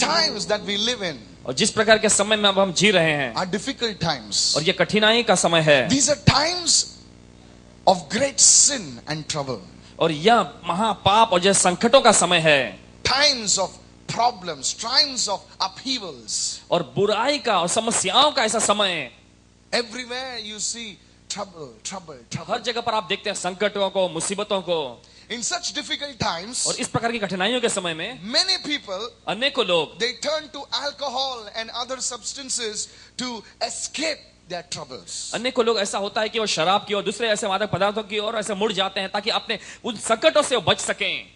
times that we live in और जिस प्रकार के समय में अब हम जी रहे हैं are difficult times. और ये कठिनाई का समय है, These are times of great sin and trouble. और यह महापाप और जैसे संकटों का समय है, Times of problems, times of upheavals. और बुराई का और समस्याओं का ऐसा समय है। Everywhere you see trouble, trouble, trouble. हर जगह पर आप देखते हैं संकटों को, मुसीबतों को। In such difficult times, और इस प्रकार की कठिनाइयों के समय में many people, अनेकों लोग they turn to alcohol and other substances to escape their troubles. अनेकों लोग ऐसा होता है कि वो शराब की और दूसरे ऐसे मादक पदार्थों की ओर ऐसे मुड़ जाते हैं ताकि अपने उन संकटों से वो बच सकें।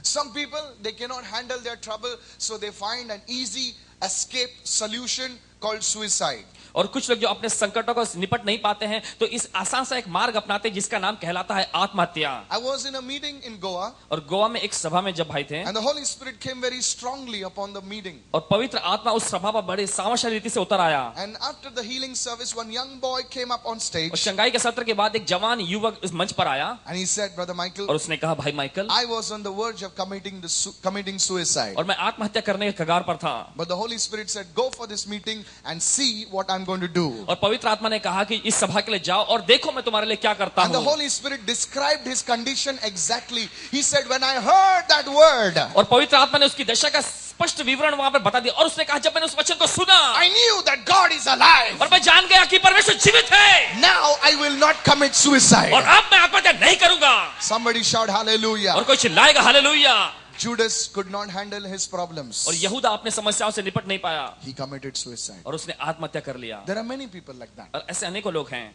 Some people, they cannot handle their trouble, so they find an easy escape solution called suicide. और कुछ लोग जो अपने संकटों को निपट नहीं पाते हैं तो इस आसान सा एक मार्ग अपनाते हैं जिसका नाम कहलाता है आत्महत्या। I was in a meeting in Goa, और गोवा में एक सभा में जब भाई थे and the Holy Spirit came very strongly upon the meeting. और पवित्र आत्मा उस सभा पर बड़े सामर्थ्यशाली रीति से उतर आया। And after the healing service, one young boy came up on और stage, शंघाई के सत्र के बाद एक जवान युवक इस मंच पर आया and he said, Brother Michael, और उसने कहा, भाई Michael, I was on the verge of committing suicide. और मैं आत्महत्या करने के कगार पर था, But the Holy Spirit said, go for this meeting and see what I'm going to do. और पवित्र आत्मा ने कहा कि इस सभा के लिए जाओ और देखो मैं तुम्हारे लिए क्या करता And the हूँ। Holy Spirit described his condition exactly. He said, when I heard that word, और पवित्र आत्मा ने उसकी दशा का स्पष्ट विवरण वहां पर बता दिया और उसने कहा जब मैंने उस वचन को सुना I knew that God is alive. और मैं जान गया कि परमेश्वर जीवित है, Now I will not commit suicide. और अब मैं आत्महत्या नहीं करूंगा। Somebody shout hallelujah. और कोई चिल्लाएगा hallelujah. Judas could not handle his problems. और यहूदा अपने समस्याओं से निपट नहीं पाया He committed suicide. और उसने आत्महत्या कर लिया। There are many people like that. और ऐसे अनेकों लोग हैं।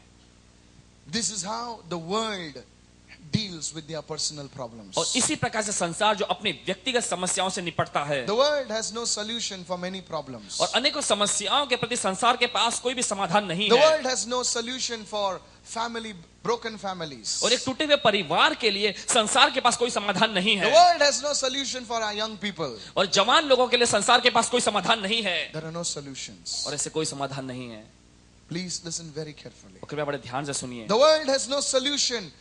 This is how the world deals with their personal problems. और इसी प्रकार से संसार जो अपनी व्यक्तिगत समस्याओं से निपटता है, The world has no solution for many problems. और अनेकों समस्याओं के प्रति संसार के पास कोई भी समाधान नहीं The है। world has no solution for broken families. और एक टूटे हुए परिवार के लिए संसार के पास कोई समाधान नहीं The है। world has no solution for our young people. और जवान लोगों के लिए संसार के पास कोई समाधान नहीं है। There are no solutions. और ऐसे कोई समाधान नहीं है। Please listen very carefully. और कृपया बड़े ध्यान से सुनिए। The world has no solution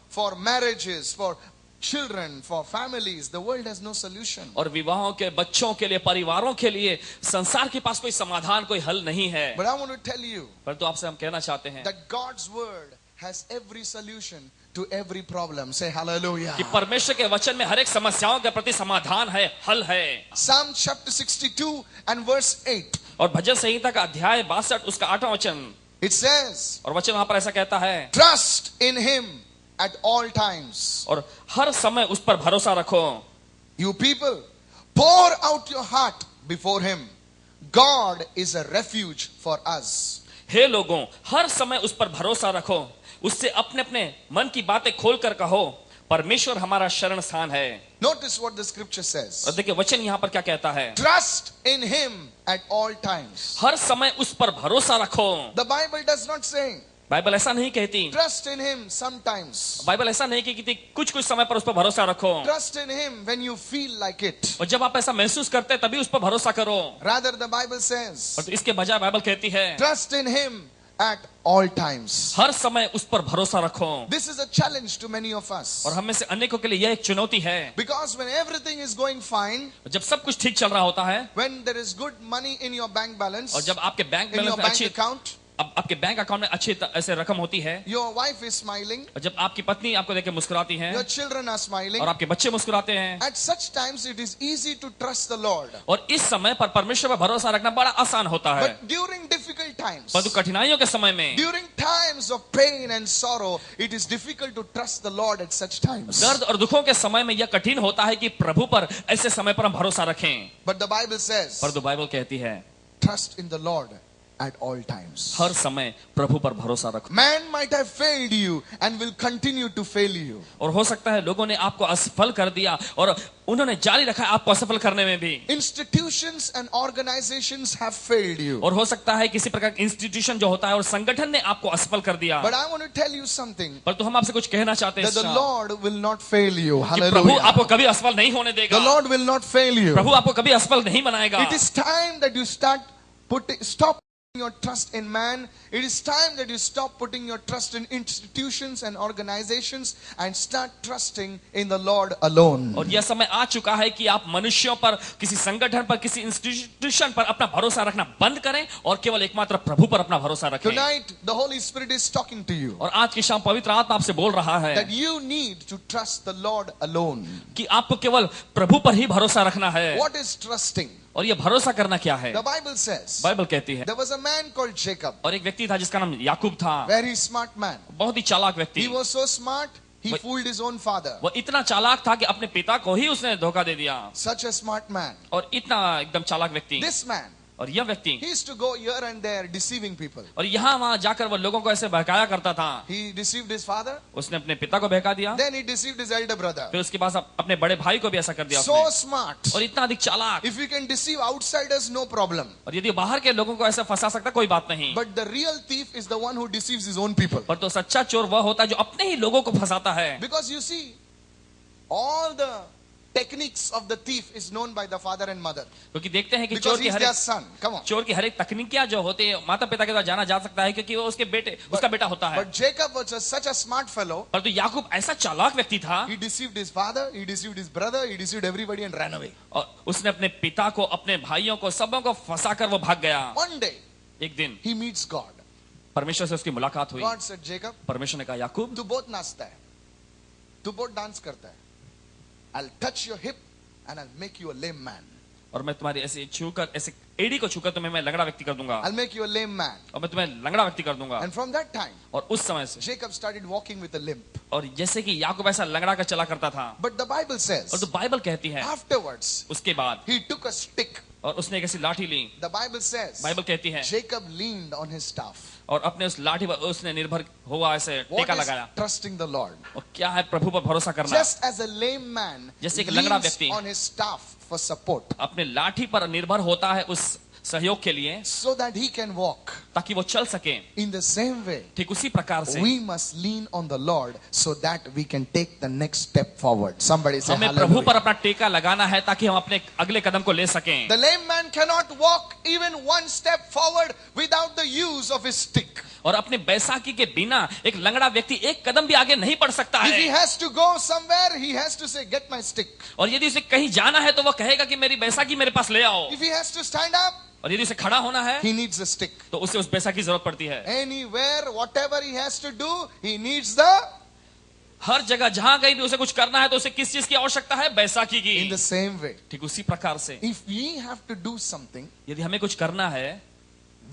for marriages, for children, for families. The world has no solution. और विवाहों के, बच्चों के लिए, परिवारों के लिए संसार के पास कोई समाधान, कोई हल नहीं है। But I want to tell you परंतु आपसे हम कहना चाहते हैं that God's word has every solution to every problem. Say hallelujah. कि परमेश्वर के वचन में हर एक समस्याओं के प्रति समाधान है, हल है। Psalm chapter 62 and verse 8. और भजन संहिता का अध्याय 62 उसका 8वां वचन, It says, और वचन वहां पर ऐसा कहता है, trust in him at all times. और हर समय उस पर भरोसा रखो। You people, pour out your heart before him. God is a refuge for us. हे लोगों, हर समय उस पर भरोसा रखो, उससे अपने अपने मन की बातें खोल कर कहो, परमेश्वर हमारा शरण स्थान है। Notice what the scripture says. और देखिए वचन यहाँ पर क्या कहता है, Trust in him at all times. हर समय उस पर भरोसा रखो। The Bible does not say Bible ऐसा नहीं कहती, trust in him sometimes. Bible ऐसा नहीं कहती कुछ कुछ समय पर उस पर भरोसा रखो, Trust in him when you feel like it. और जब आप ऐसा महसूस करते हैं तभी उस पर भरोसा करो। Rather, the Bible says, और तो इसके बजाय बाइबल कहती है, trust in him at all times. हर समय उस पर भरोसा रखो। This is a challenge to many of us. और हम में से अनेकों के लिए यह एक चुनौती है। Because when everything is going fine, जब सब कुछ ठीक चल रहा होता है, when there is good money in your bank balance, और जब आपके बैंक in your बैलेंस में bank अच्छी, account, अब आपके बैंक अकाउंट में अच्छी ऐसे रकम होती है, your wife is smiling, और जब आपकी पत्नी आपको देख के मुस्कुराती है, your children are smiling, और आपके बच्चे मुस्कुराते हैं, at such times it is easy to trust the Lord. और इस समय पर परमेश्वर पर भरोसा रखना बड़ा आसान होता है। But during difficult times, परंतु कठिनाइयों के समय में, during times of pain and sorrow, it is difficult to trust the Lord at such times. दर्द और दुखों के समय में यह कठिन होता है कि प्रभु पर ऐसे समय पर हम भरोसा रखें। But the Bible says, परंतु बाइबल कहती है, trust in the Lord at all times. हर समय प्रभु पर भरोसा रखो। Man might have failed you and will continue to fail you. और हो सकता है लोगों ने आपको असफल कर दिया और उन्होंने जारी रखा है आपको असफल करने में भी। Institutions and organizations have failed you. और हो सकता है किसी प्रकार का इंस्टीट्यूशन जो होता है और संगठन ने आपको असफल कर दिया। But I want to tell you something, पर तो हम आपसे कुछ कहना चाहते हैं that the Lord will not fail you. कि प्रभु Hallelujah. आपको कभी असफल नहीं होने The देगा। Lord will not fail you. प्रभु आपको कभी असफल नहीं बनाएगा। It is time that you stop your trust in man. It is time that you stop putting your trust in institutions and organizations and start trusting in the Lord alone. और यह समय आ चुका है कि आप मनुष्यों पर, किसी संगठन पर, किसी इंस्टीट्यूशन पर अपना भरोसा रखना बंद करें और केवल एकमात्र प्रभु पर अपना भरोसा रखें. Tonight the Holy Spirit is talking to you और आज की शाम पवित्र आत्मा आपसे बोल रहा है that you need to trust the Lord alone. कि आपको केवल प्रभु पर ही भरोसा रखना है. What is trusting? और ये भरोसा करना क्या है? The Bible says बाइबल कहती है there was a man called Jacob, और एक व्यक्ति था जिसका नाम याकूब था. very smart man. बहुत ही चालाक व्यक्ति. He was so smart, he But- fooled his own father. वो इतना चालाक था कि अपने पिता को ही उसने धोखा दे दिया. Such a smart man. और इतना एकदम चालाक व्यक्ति. This man, और यह व्यक्ति he used to go here and there deceiving people. और यहाँ वहां जाकर वो लोगों को ऐसे बहकाया करता था. He deceived his father, उसने अपने पिता को बहका दिया, then he deceived his elder brother. फिर उसके बाद अपने बड़े भाई को भी ऐसा कर दिया So उसने. smart. और इतना अधिक चालाक. If you can deceive outsiders, no problem. और यदि बाहर के लोगों को ऐसे फंसा सकता कोई बात नहीं. But the real thief is the one who deceives his own people. पर तो सच्चा चोर वह होता है जो अपने ही लोगों को फंसाता है. Because you see, all the techniques of the thief is known by the father and mother. क्योंकि देखते हैं कि Because चोर की he's हर their एक son. Come on. चोर की हर एक तकनीकियां जो होती है माता पिता के द्वारा जाना जा सकता है क्योंकि वो उसके बेटे उसका बेटा होता है. But Jacob was such a smart fellow. परंतु याकूब ऐसा चालाक व्यक्ति था. He deceived his father, he deceived his brother, he deceived everybody and ran away. और उसने अपने पिता को, अपने भाइयों को, सबों को फंसाकर वो भाग गया. One day, एक दिन he meets God. परमेश्वर से उसकी मुलाकात हुई. God said, Jacob, परमेश्वर ने कहा याकूब तू बहुत नाचता है, तू बहुत डांस करता है. I'll touch your hip and I'll make you a lame man. और मैं तुम्हारी ऐसे छूकर, ऐसे एड़ी को छूकर तुम्हें मैं लंगड़ा व्यक्ति कर दूंगा. I'll make you a lame man. और मैं तुम्हें लंगड़ा व्यक्ति कर दूंगा. And from that time, और उस समय से Jacob started walking with a limp. और जैसे कि याकूब ऐसा लंगड़ा कर चला करता था. But the Bible और says, तो बाइबल कहती है afterwards, उसके बाद he took a stick. और उसने एक ऐसी लाठी ली. The Bible says, बाइबल कहती है Jacob leaned on his staff. और अपने उस लाठी पर उसने निर्भर हुआ, ऐसे What टेका is लगाया. trusting the Lord? और क्या है प्रभु पर भरोसा करना? Just as a lame man जैसे एक लंगड़ा leans व्यक्ति on his staff for support, अपने लाठी पर निर्भर होता है उस सहयोग के लिए so that he can walk. ताकि वो चल सके. In the same way, ठीक उसी प्रकार से we must lean on the Lord so that we can take the next step forward. Somebody say हमें प्रभु पर hallelujah. अपना टेका लगाना है ताकि हम अपने अगले कदम को ले सकें. The lame man cannot walk even one step forward without the use of his stick. और अपने बैसाखी के बिना एक लंगड़ा व्यक्ति एक कदम भी आगे नहीं बढ़ सकता If he है. has to go somewhere, he has to say, get my stick. और यदि उसे कहीं जाना है तो वो कहेगा कि मेरी बैसाखी मेरे पास ले आओ. If he has to stand up, और यदि उसे खड़ा होना है he needs a stick. तो उसे उस बैसाखी की जरूरत पड़ती है. Anywhere, whatever he has to do, he needs the. हर जगह जहां कहीं भी उसे कुछ करना है तो उसे किस चीज की आवश्यकता है? बैसाखी की. In the same way, ठीक उसी प्रकार से if we have to do something, यदि हमें कुछ करना है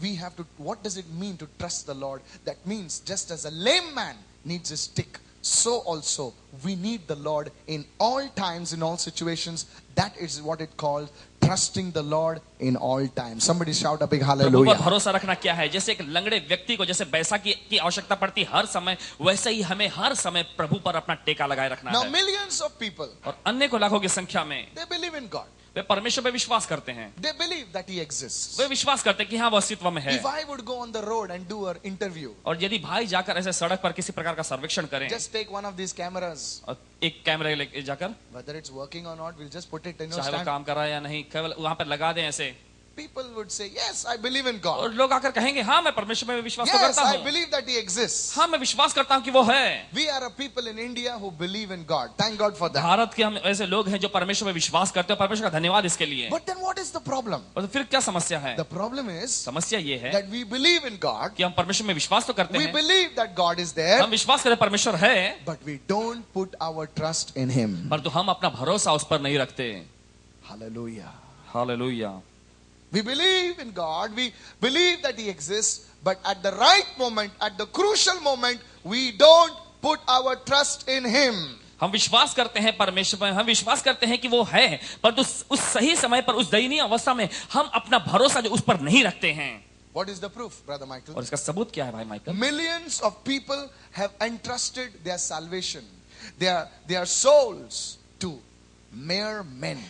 we have to. What does it mean to trust the Lord? That means just as a lame man needs a stick, so also we need the Lord in all times, in all situations. That is what it called trusting the Lord in all times. Somebody shout a big प्रभु पर hallelujah. भरोसा रखना क्या है? जैसे एक लंगड़े व्यक्ति को जैसे बैसाखी की आवश्यकता पड़ती हर समय, वैसे ही हमें हर समय प्रभु पर अपना टेका लगाए रखना Now है. millions of people, और अन्य को लाखों की संख्या में they believe in God. वे परमेश्वर पे विश्वास करते हैं. They believe that He exists. वे विश्वास करते हैं कि हाँ वो अस्तित्व में है. If I would go on the road and do an interview, और यदि भाई जाकर ऐसे सड़क पर किसी प्रकार का सर्वेक्षण करें just take one of these cameras, और एक कैमरे लेके जाकर, whether it's working or not, we'll just put it in your चाहे वो stand. काम कर रहा है या नहीं, केवल वहां पर लगा दें ऐसे, People would say, yes, I believe in God. और लोग आकर कहेंगे हाँ मैं परमेश्वर में विश्वास तो Yes, करता I हूँ. believe that He exists. हाँ मैं विश्वास करता हूँ कि वो है. We are a people in India who believe in God. Thank God for that. Bharat के हम ऐसे लोग हैं जो परमेश्वर में विश्वास करते हैं. परमेश्वर का धन्यवाद इसके लिए. But then what is the problem? और फिर क्या समस्या है? The problem is समस्या ये है that we believe in God. कि हम परमेश्वर में विश्वास तो करते We हैं, believe that God is there, हम विश्वास करते हैं परमेश्वर है, but we don't put our trust in Him. परंतु हम अपना भरोसा उस पर नहीं रखते. Hallelujah. Hallelujah. We believe in God. We believe that He exists, but at the right moment, at the crucial moment, we don't put our trust in Him. हम विश्वास करते हैं परमेश्वर में, हम विश्वास करते हैं कि वो है, परंतु उस सही समय पर, उस दयनीय अवस्था में हम अपना भरोसा जो उस पर नहीं रखते हैं. What is the proof, Brother Michael? और इसका सबूत क्या है भाई Michael? Millions of people have entrusted their salvation, their souls to mere men.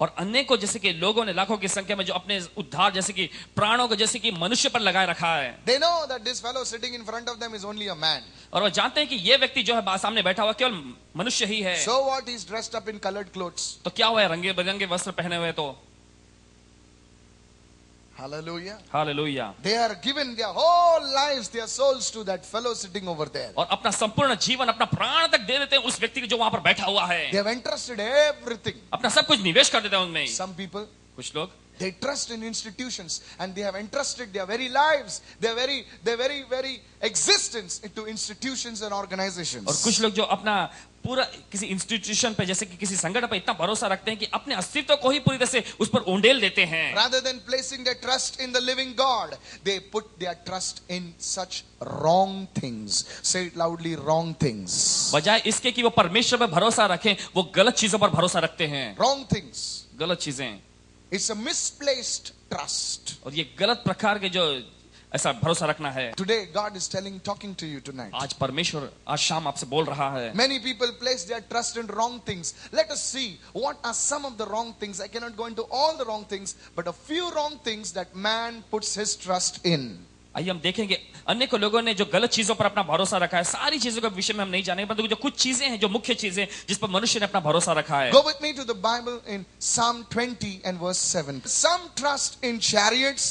और अन्य को जैसे कि लोगों ने लाखों की संख्या में जो अपने उद्धार जैसे कि प्राणों को जैसे कि मनुष्य पर लगाए रखा है. They know that this fellow sitting in front of them is only a man. और वो जानते हैं कि ये व्यक्ति जो है सामने बैठा हुआ केवल मनुष्य ही है. So what? He's dressed up in colored clothes. तो क्या हुआ है? रंगे बिरंगे वस्त्र पहने हुए. तो Hallelujah. Hallelujah. They are given their whole lives, their souls to that fellow sitting over there. और अपना संपूर्ण जीवन, अपना प्राण तक दे देते हैं उस व्यक्ति को जो वहां पर बैठा हुआ है। They have entrusted everything. अपना सब कुछ निवेश कर देते हैं उनमें। Some people, कुछ लोग they trust in institutions and they have entrusted their very lives, their very existence into institutions and organizations. और कुछ लोग जो अपना पूरा किसी इंस्टीट्यूशन पे, जैसे कि किसी संगठन पे इतना भरोसा रखते हैं कि अपने अस्तित्व को ही पूरी तरह से उस पर उंडेल देते हैं। Rather than placing their trust in the living God, they put their trust in such wrong things. Say it loudly, wrong things. बजाय इसके कि वो परमेश्वर पर भरोसा रखें, वो गलत चीजों पर भरोसा रखते हैं। Wrong things. गलत चीजें। It's a misplaced trust. और ये गलत प्रकार के जो ऐसा भरोसा रखना है। Today God is talking to you tonight. आज परमेश्वर आज शाम आपसे बोल रहा है। Many people place their trust in wrong things. Let us see what are some of the wrong things. I cannot go into all the wrong things, but a few wrong things that man puts his trust in. आइए हम देखेंगे अनेकों लोगों ने जो गलत चीजों पर अपना भरोसा रखा है। सारी चीजों के विषय में हम नहीं जानेंगे, परंतु जो कुछ चीजें हैं, जो मुख्य चीजें जिस पर मनुष्य ने अपना भरोसा रखा है। Go with me to the Bible in Psalm 20 and verse 7. Some trust in chariots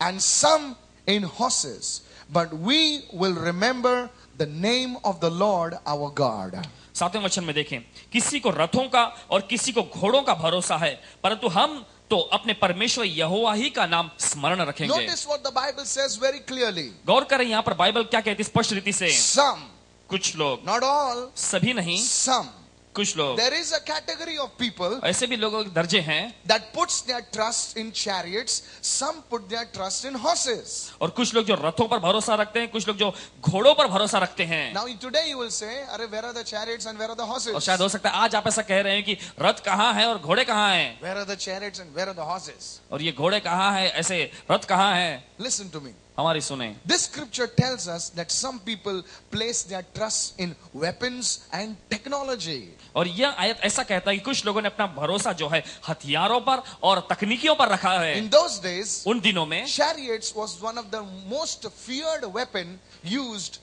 and some in horses, but we will remember the name of the Lord our God. 7वें वचन में देखें, किसी को रथों का और किसी को घोड़ों का भरोसा है, परंतु हम तो अपने परमेश्वर यहोवा ही का नाम स्मरण रखेंगे। Notice what the Bible says very clearly. गौर करें यहाँ पर बाइबल क्या कहती है स्पष्ट रीति से। Some, कुछ लोग, not all, सभी नहीं, some. कुछ लोग, There is a category of people ऐसे भी लोगों के दर्जे हैं that puts their trust in chariots, some put their trust in horses. और कुछ लोग जो रथों पर भरोसा रखते हैं, कुछ लोग जो घोड़ों पर भरोसा रखते हैं। Now today you will say, "Arey, where are the chariots and where are the और horses? शायद हो सकता है आज आप ऐसा कह रहे हैं कि रथ कहाँ है और घोड़े कहाँ हैं, Where are the chariots and where are the horses?" और ये घोड़े कहाँ हैं, ऐसे रथ कहाँ हैं। Listen to me. हमारी सुने, This scripture tells us that some people place their trust in weapons and technology. और यह आयत ऐसा कहता है कि कुछ लोगों ने अपना भरोसा जो है हथियारों पर और तकनीकियों पर रखा है। In those days, उन दिनों में chariots was one of the most feared weapon used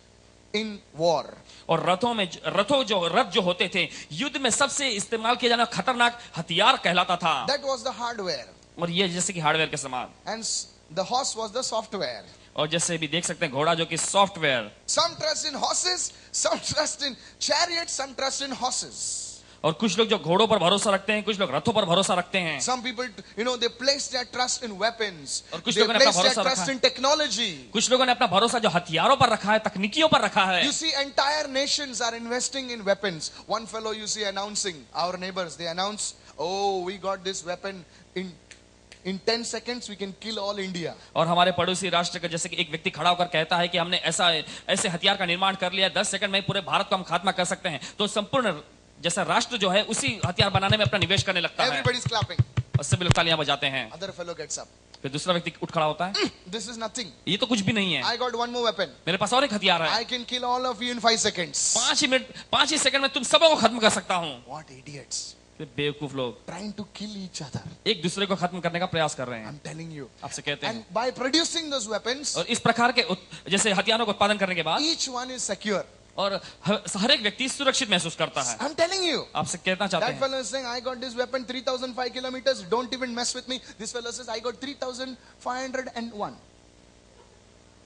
in war. और रथ जो होते थे युद्ध में सबसे इस्तेमाल किया जाना खतरनाक हथियार कहलाता था। That was the hardware. और ये जैसे कि हार्डवेयर के समान, And the horse was the software. और जैसे भी देख सकते हैं घोड़ा जो कि software. Some trust in horses, some trust in chariots, some trust in horses. और कुछ लोग जो घोड़ों पर भरोसा रखते हैं, कुछ लोग रथों पर भरोसा रखते हैं। Some people, they place their trust in weapons. और कुछ They लोगों ने अपना place their भरोसा trust रखा in technology. कुछ लोगों ने अपना भरोसा जो हथियारों पर रखा है, तकनीकियों पर रखा है। You see, entire nations are investing in weapons. One fellow you see announcing, our neighbors, they announce, "Oh, we got this weapon in 10 seconds we can kill all India." और हमारे पड़ोसी राष्ट्र का जैसे कि एक व्यक्ति खड़ा होकर कहता है कि हमने ऐसे हथियार का निर्माण कर लिया, 10 सेकंड में पूरे भारत को हम खात्मा कर सकते हैं। तो संपूर्ण जैसा राष्ट्र जो है उसी हथियार बनाने में अपना निवेश करने लगता है। Everybody's clapping. और सभी लोग तालियां बजाते हैं। Other fellow gets up. फिर दूसरा व्यक्ति उठ खड़ा होता है, This is nothing. ये तो कुछ भी नहीं है, I got one more weapon. मेरे पास और एक हथियार है, I can kill all of you in 5 seconds. 5 he second में तुम सबों को खत्म कर सकता हूँ। What idiots. फिर बेवकूफ लोग Trying to kill each other. एक दूसरे को खत्म करने का प्रयास कर रहे हैं। I'm telling you. आपसे कहते हैं, And by producing those weapons, और इस प्रकार के जैसे हथियारों का उत्पादन करने के बाद each one is secure. और हर एक व्यक्ति सुरक्षित महसूस करता है। I'm telling you. आपसे कहना चाहते That हैं, fellow is saying, "I got this weapon 3,005 kilometers. Don't even mess with me." This fellow says, "I got 3,501."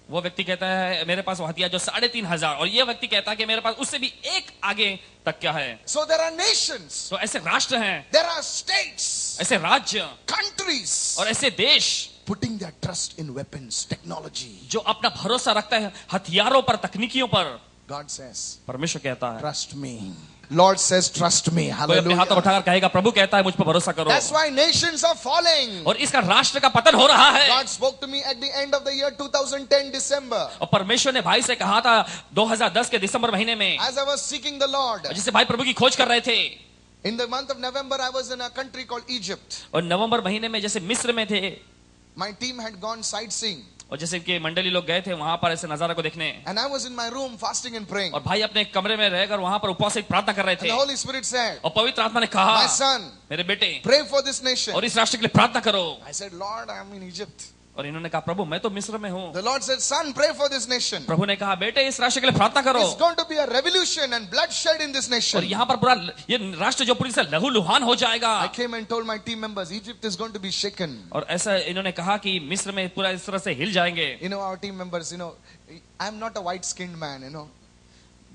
वो व्यक्ति कहता है मेरे पास वो हथियार जो 3,500, और ये व्यक्ति कहता है कि मेरे पास उससे भी एक आगे तक क्या है। So there are nations. तो ऐसे राष्ट्र हैं, There are states. ऐसे राज्य Countries. और ऐसे देश Putting their trust in weapons, technology. जो अपना भरोसा रखता है हथियारों पर, तकनीकियों पर। God says, परमेश्वर कहता है, "Trust me." Lord says, "Trust me." कोई अपने हाथों Hallelujah. उठाकर कहेगा प्रभु कहता है मुझ पर भरोसा करो। That's why nations are falling. और इसका राष्ट्र का पतन हो रहा है। God spoke to me at the end of the year 2010 December. और परमेश्वर ने भाई से कहा था 2010 के दिसंबर महीने में, As I was seeking the Lord. जिससे भाई प्रभु की खोज कर रहे थे। In the month of November, I was in a country called Egypt. और नवंबर महीने में जैसे मिस्र में थे, My team had gone sightseeing. और जैसे कि मंडली लोग गए थे वहां पर ऐसे नजारा को देखने, And I was in my room fasting and praying. और भाई अपने कमरे में रहकर वहां पर उपवास से प्रार्थना कर रहे And थे। the Holy Spirit said, और पवित्र आत्मा ने कहा, "My son, मेरे बेटे pray for this nation." और इस राष्ट्र के लिए प्रार्थना करो। I said, "Lord, I'm in Egypt." और इन्होंने कहा प्रभु मैं तो मिस्र में हूँ। The Lord said, son, pray for this nation. प्रभु ने कहा बेटे इस राष्ट्र के लिए प्रार्थना करो। It's going to be a revolution and bloodshed in this और nation. यहाँ पर पूरा ये राष्ट्र जो पूरी से लहूलुहान हो जाएगा। I came and told my team members, Egypt is going to be shaken. और ऐसा इन्होंने कहा कि मिस्र में पूरा इस तरह से हिल जाएंगे। You know, our team members, you know, I'm not a white skinned man, you know.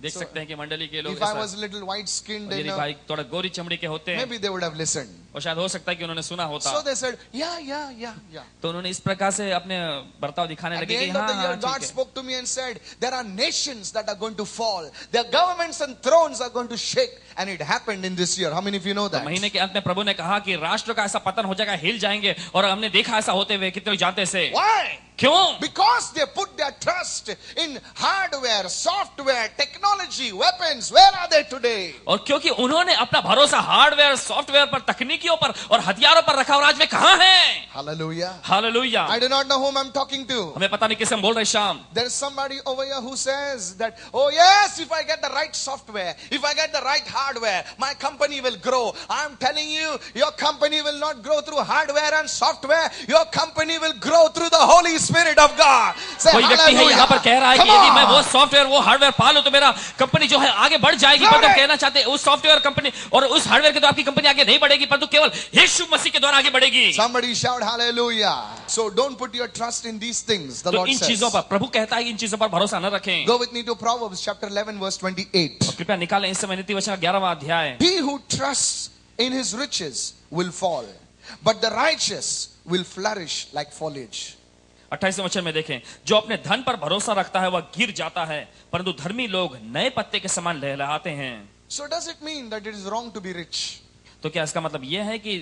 देख सकते हैं कि मंडली के लोग If I was a little white skinned, और you यदि know, भाई थोड़ा गोरी चमड़ी के होते हैं maybe they would have listened. और शायद हो सकता है कि उन्होंने सुना होता। So they said, yeah. तो उन्होंने इस प्रकार से अपने बर्ताव दिखाने At लगे the कि end of हाँ the year, हाँ God ठीक है। spoke to me and said, there are nations that are going to fall. Their governments and thrones are going to shake. And it happened in this year. How many of you know तो that? महीने के अंत में प्रभु ने कहा कि राष्ट्र का ऐसा पतन हो जाएगा, हिल जाएंगे। और हमने देखा ऐसा होते हुए, कितने लोग जानते से? Why? क्यों? Because they put their trust in hardware, software, technology, weapons. Where are they today? और क्योंकि उन्होंने अपना भरोसा हार्डवेयर, सॉफ्टवेयर पर, तकनीकियों पर और हथियारों पर रखा और आज वे कहाँ हैं? Hallelujah. Hallelujah. I do not know whom I'm talking to. हमें पता नहीं किसे हम बोल रहे शाम। There is somebody over here who says that, oh yes, if I get the right software, if I get the right hardware, my company will grow. I'm telling you, your company will not grow through hardware and software. Your company will grow through the Holy Spirit of God. Say कोई व्यक्ति है यहाँ पर कह रहा है कि यदि मैं वो सॉफ्टवेयर वो हार्डवेयर पा लूं तो मेरा कंपनी जो है आगे बढ़ जाएगी। पर तुम कहना चाहते उस सॉफ्टवेयर कंपनी और उस हार्डवेयर के तो आपकी कंपनी आगे नहीं बढ़ेगी, परंतु केवल यीशु मसीह के द्वारा आगे बढ़ेगी। Somebody shout hallelujah. So don't put your trust in these things. The तो Lord इन says. चीजों पर प्रभु कहता है इन चीजों पर भरोसा न रखें। Go with me to Proverbs chapter 11 verse 28. और कृपया निकालें इस समय नीति वचन का 11वां अध्याय। He who trusts in his riches will fall, but the righteous will flourish like foliage. 28वें वचन में देखें, जो अपने धन पर भरोसा रखता है वह गिर जाता है, परंतु धर्मी लोग नए पत्ते के समान लहलहाते हैं। So does it mean that it is wrong to be rich? तो क्या इसका मतलब यह है कि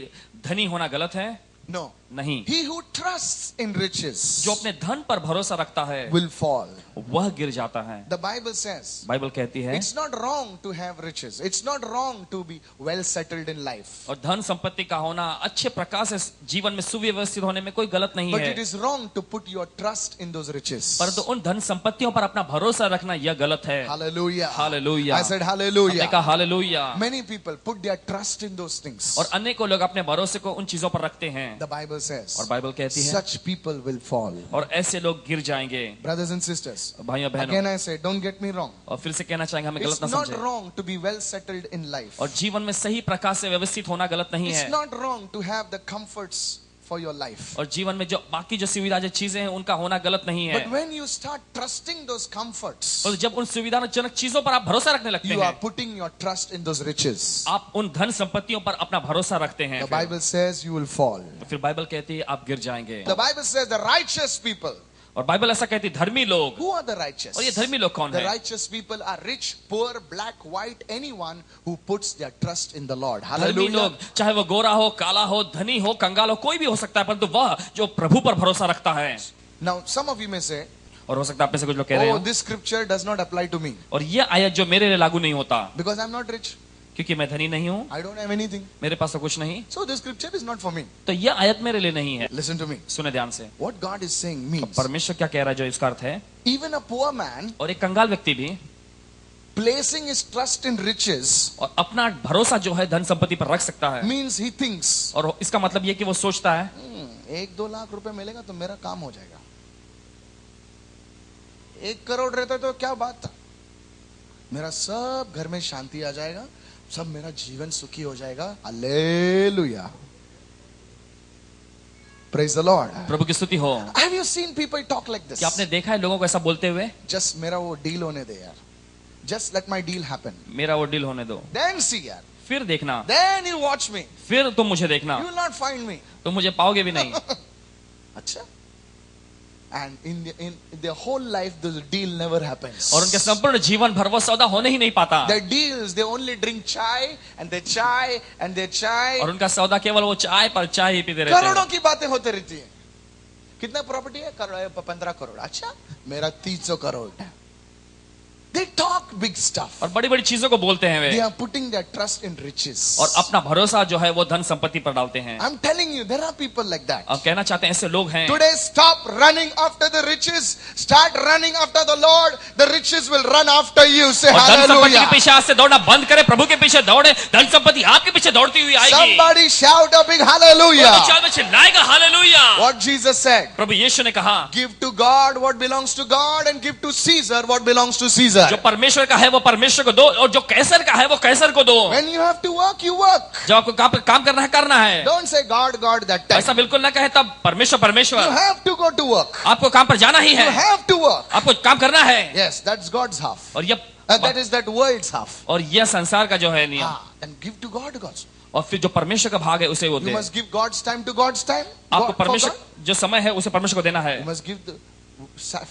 धनी होना गलत है? No. नहीं। He who trusts in riches जो अपने धन पर भरोसा रखता है will fall. वह गिर जाता है। The Bible says बाइबल कहती है it's not wrong to have riches. It's not wrong to be well settled in life. और धन संपत्ति का होना अच्छे प्रकार से जीवन में सुव्यवस्थित होने में कोई गलत नहीं But है, it is wrong to put your trust in those riches. परंतु उन धन संपत्तियों पर अपना भरोसा रखना यह गलत है। Hallelujah. हालेलुया। I said हमने hallelujah. कहा hallelujah. Many people put their trust in those things. और अनेकों लोग अपने भरोसे को उन चीजों पर रखते हैं The Bible says और बाइबल कहती है such people will fall. और ऐसे लोग गिर जाएंगे। Brothers and sisters, भाइयों बहनों, again I say, don't get me wrong. और फिर से कहना चाहेंगे हमें गलत It's ना not समझे। wrong to be well settled in life. और जीवन में सही प्रकार से व्यवस्थित होना गलत नहीं It's है। not wrong to have the comforts for your life. और जीवन में जो बाकी जो सुविधा जो चीजें हैं उनका होना गलत नहीं है। But when you start trusting those comforts, और जब उन सुविधाजनक चीजों पर आप भरोसा रखने लगते you are हैं, putting your trust in those riches. आप उन धन संपत्तियों पर अपना भरोसा रखते हैं, The Bible says you will fall. तो फिर बाइबल कहती है आप गिर जाएंगे। The Bible says the righteous people. और बाइबल ऐसा कहती है धर्मी लोग। Who are the righteous? और ये धर्मी लोग कौन The है? righteous people are rich, poor, black, white, anyone who puts their trust in the Lord. धर्मी Hallelujah. लोग चाहे वो गोरा हो, काला हो, धनी हो, कंगाल हो, कोई भी हो सकता है, परंतु वह जो प्रभु पर भरोसा रखता है। Now, some of you may say, और हो सकता है आप में से कुछ लोग कह रहे oh, हो this scripture does not apply to me और ये आयत जो मेरे लिए लागू नहीं होता because I'm not rich. क्योंकि मैं धनी नहीं हूँ, I don't have anything. मेरे पास तो कुछ नहीं, So this scripture is not for me. तो यह आयत मेरे लिए नहीं है। Listen to me. सुने ध्यान से, What God is saying means परमेश्वर क्या कह रहा है जो इसका अर्थ है, even a poor man और एक कंगाल व्यक्ति भी placing his trust in riches और अपना भरोसा जो है धन संपत्ति पर रख सकता है। means he thinks, और इसका मतलब ये कि वो सोचता है 1-2 लाख रुपए मिलेगा तो मेरा काम हो जाएगा। 1 करोड़ रहता तो क्या बात था, मेरा सब घर में शांति आ जाएगा, सब मेरा जीवन सुखी हो जाएगा। Hallelujah, praise the Lord. प्रभु की स्तुति हो। Have you seen people talk like this? क्या आपने देखा है लोगों को ऐसा बोलते हुए, Just मेरा वो डील होने दे यार, just let my deal happen, मेरा वो डील होने दो, then see यार, फिर देखना, then you watch me, फिर तुम मुझे देखना, you will not find me. तुम मुझे पाओगे भी नहीं। अच्छा, and in their whole life the deal never happens. और उनके संपूर्ण जीवन भर वो सौदा होने ही नहीं पाता। Their deals, they only drink chai and their chai and their chai. और उनका सौदा केवल वो चाय पर चाय ही पीते रहते करोड़ों हैं। की बातें होती रहती है। कितना प्रॉपर्टी है? 15 करोड़। अच्छा, मेरा 300 करोड़ है। They talk big stuff. और बड़ी बड़ी चीजों को बोलते हैं वे, They are putting their trust in riches. और अपना भरोसा जो है वो धन संपत्ति पर डालते हैं। I'm telling you, there are people like that. अब कहना चाहते हैं ऐसे लोग हैं। Today, stop running after the riches. Start running after the Lord. The riches will run after you. Say और धन संपत्ति के hallelujah. पीछे आज से दौड़ना बंद करें, प्रभु के पीछे दौड़े, धन संपत्ति आपके पीछे दौड़ती हुई आएगी। Somebody shout a big कोई hallelujah. तो चाल में चिल्लाएगा हालेलुया। What Jesus said. प्रभु यीशु ने कहा, Give to God what belongs to God and give to Caesar what belongs to Caesar. जो परमेश्वर का है वो परमेश्वर को दो, और जो कैसर का है वो कैसर को दो। When you have to work, you work. जब आपको काम करना है, करना है। Don't say God, God that time. ऐसा बिल्कुल ना कहे तब परमेश्वर You परमेश्वर। have to go to work. आपको काम पर जाना ही You है, have to work. आपको काम करना है। Yes, that's God's half. और ये That is that world's half. और यह संसार का जो है नियम, Then give to God God's. और फिर जो परमेश्वर का भाग है उसे वो You they. must give God's time to God's time. आपको God- for परमेश्वर God. जो समय है उसे परमेश्वर को देना है, You must give the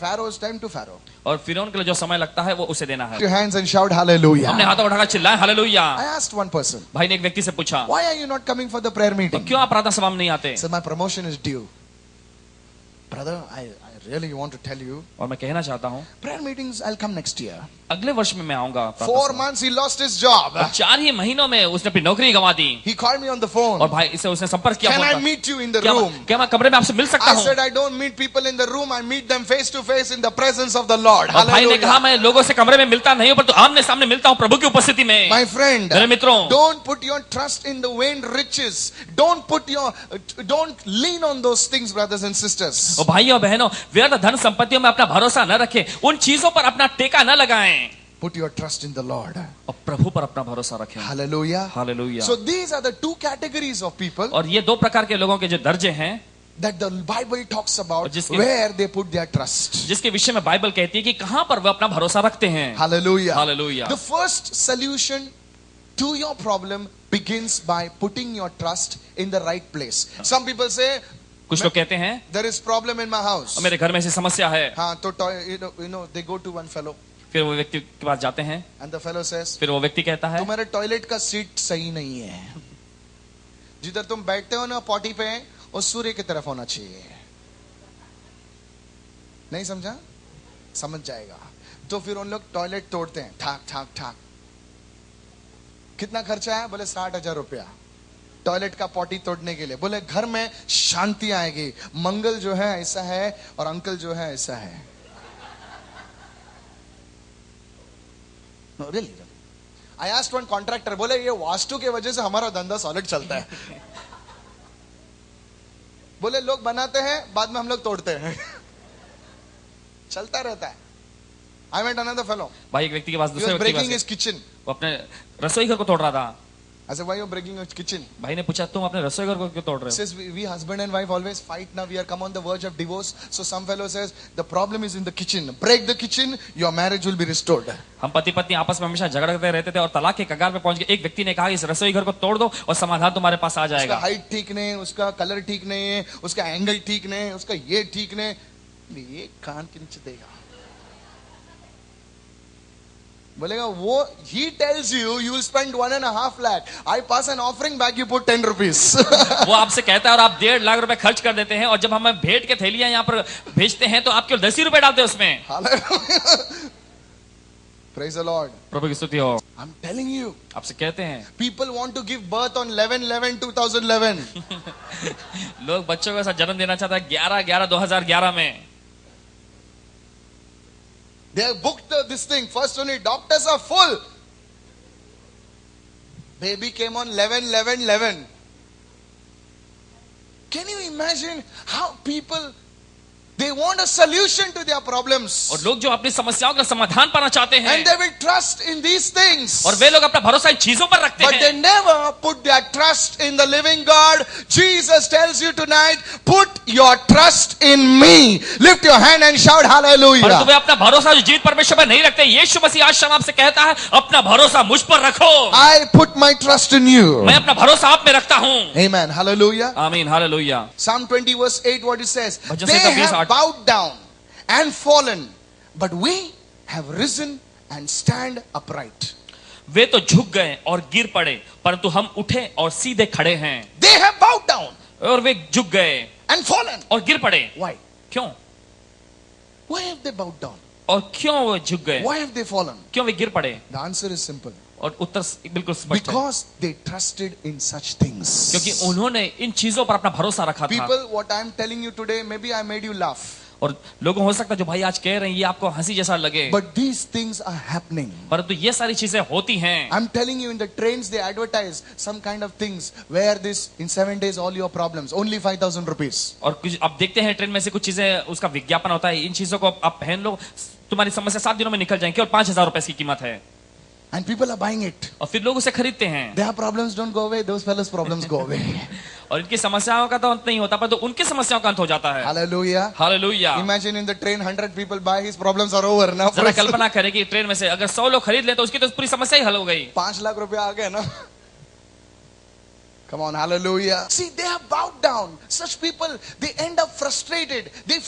Pharaoh's time to Pharaoh. और फिरौन के लिए जो समय लगता है वो उसे देना है। Put your hands and shout hallelujah. हमने हाथों उठाकर चिल्लाए hallelujah. I asked one person, भाई ने एक व्यक्ति से पूछा, why are you not coming for the prayer तो meeting? क्यों आप प्रार्थना सभा में नहीं आते? He said, my promotion is due. Brother, I really want to tell you, और मैं कहना चाहता हूँ prayer meetings, I'll come next year. अगले वर्ष में मैं आऊंगा। 4 months he lost his job. और 4 ही महीनों में उसने अपनी नौकरी गंवा दी। He called me on the phone. और भाई इसे उसने संपर्क किया। Can I बोलता, meet you in the क्या room? क्या मैं कमरे में आपसे मिल सकता I हूँ? said, I don't meet people in the room. I meet them face to face in the presence of the Lord. और भाई ने कहा Hallelujah. मैं लोगों से कमरे में मिलता नहीं हूँ, पर तो आमने सामने मिलता हूँ प्रभु की उपस्थिति में। My friend, मेरे मित्रों, don't put your trust in the vain riches. Don't lean on those things, brothers and sisters. और भाइयों और बहनों, व्यर्थ धन संपत्तियों में अपना भरोसा न रखें, उन चीजों पर अपना टेका न लगाएं, Put your trust in the Lord. और प्रभु पर अपना भरोसा रखें। Hallelujah. Hallelujah. So these are the two categories of people और ये दो प्रकार के लोगों के जो दर्जे हैं, that the Bible talks about, और जिसके- where they put their trust. जिसके विषय में बाइबल कहती है कि कहां पर वे अपना भरोसा रखते हैं। Hallelujah. Hallelujah. The first solution to your problem begins by putting your trust in the right place. Some people say, कुछ लोग कहते हैं there is problem in my house. मेरे घर में ऐसी समस्या है, हाँ, तो you know, they go to one fellow फिर वो व्यक्ति के पास जाते हैं, and the fellow says, फिर वो व्यक्ति कहता है तुम्हारे टॉयलेट का सीट सही नहीं है, जिधर तुम बैठते हो ना पॉटी पे, वो सूर्य की तरफ होना चाहिए। नहीं समझा? समझ जाएगा। तो फिर उन लोग टॉयलेट तोड़ते हैं, ठाक ठाक ठाक। कितना खर्चा है? बोले 60,000 रुपया टॉयलेट का पॉटी तोड़ने के लिए। बोले घर में शांति आएगी, मंगल जो है ऐसा है और अंकल जो है ऐसा है। No, really. I asked one contractor, बोले ये वास्तु के वजह से हमारा धंधा सॉलिड चलता है। बोले लोग बनाते हैं, बाद में हम लोग तोड़ते हैं। चलता रहता है। I met another fellow. भाई एक व्यक्ति के पास He दूसरे was व्यक्ति के breaking पास his kitchen. वो अपने रसोई घर को तोड़ रहा था। I said, why you breaking your kitchen? भाई ने पूछा तुम अपने रसोई घर को क्यों तोड़ रहे हो? Says we husband and wife always fight. Now we are come on the verge of divorce. So some fellow says the problem is in the kitchen. Break the kitchen, your marriage will be restored. हम पति पत्नी आपस में हमेशा झगड़ते रहते थे और तलाक के कगार पे पहुंच गए। एक व्यक्ति ने कहा इस रसोई घर को तोड़ दो और समाधान तुम्हारे पास आ उसका जाएगा। हाइट ठीक नहीं, उसका कलर ठीक नहीं है, उसका एंगल ठीक नहीं, उसका ये ठीक नहीं, ये कान के नीचे देगा। बोलेगा वो he tells you will spend 1.5 lakh. I pass an offering bag, you put 10 rupees. वो आपसे कहता है और आप 1.5 लाख रुपए खर्च कर देते हैं, और जब हमें भेंट के थैलियां यहाँ पर भेजते हैं तो आप केवल 10 ही रुपए डालते हैं उसमें। Hallelujah. Praise the Lord. प्रभु की स्तुति हो। I'm telling you, आपसे कहते हैं people want to give birth on 11/11/2011. लोग बच्चों को ऐसा जन्म देना चाहता है 11/11/2011 में। They have booked this thing. First only doctors are full. Baby came on 11/11/11. Can you imagine how people, they want a solution to their problems. और लोग जो अपनी समस्याओं का समाधान पाना चाहते हैं, And they will trust in these things. और वे लोग अपना भरोसा इन चीजों पर रखते But they हैं, never put their trust in the living God. Jesus tells you tonight, put your trust in me. Lift your hand and shout परंतु hallelujah. वे अपना भरोसा जो जीवित परमेश्वर पर नहीं रखते। यीशु मसीह आज शाम आपसे कहता है अपना भरोसा मुझ पर रखो। I put my trust in you. मैं अपना भरोसा आप में रखता हूँ। Amen. Hallelujah. आमीन hallelujah. Psalm 20 verse 8, what it says, bhajan they Samhita 20 have 8 bowed down and fallen, but we have risen and stand upright. वे तो झुक गए और गिर पड़े, परंतु हम उठे और सीधे खड़े हैं। They have bowed down और वे झुक गए and fallen. और गिर पड़े। Why? क्यों? Why have they bowed down? और क्यों वो झुक गए? Why have they fallen? क्यों वे गिर पड़े? The answer is simple. और उत्तर बिल्कुल स्पष्ट है। Because they trusted in such things. क्योंकि उन्होंने इन चीजों पर अपना भरोसा रखा था। People, what I'm telling you today, maybe I made you laugh. और लोगों हो सकता है जो भाई आज कह रहे हैं ये आपको हंसी जैसा लगे, But these things are happening. परंतु ये सारी चीजें होती हैं। I'm telling you, in the trains they advertise some kind of things. Wear this in 7 days, all your problems. Only 5,000 rupees. और कुछ आप देखते हैं ट्रेन में से कुछ चीजें उसका विज्ञापन होता है, इन चीजों को आप पहन लो, तुम्हारी समस्या 7 दिनों में निकल जाएंगी, केवल 5,000 रुपए इसकी कीमत है। And people are buying it. और फिर लोग उसे खरीदते हैं। Their problems don't go away. Those fellows' problems go away. और इनकी समस्याओं का तो अंत नहीं होता, पर तो उनकी समस्याओं का अंत हो जाता है। Hallelujah. Hallelujah. Imagine in the train 100 people buy, his problems are over now. जरा कल्पना करें कि ट्रेन में से अगर 100 लोग खरीद ले तो उसकी तो पूरी समस्या ही हल हो गई। 5 lakh रुपया आ गया ना। Come on, hallelujah. See, they have bowed down. Such people, they end up frustrated. They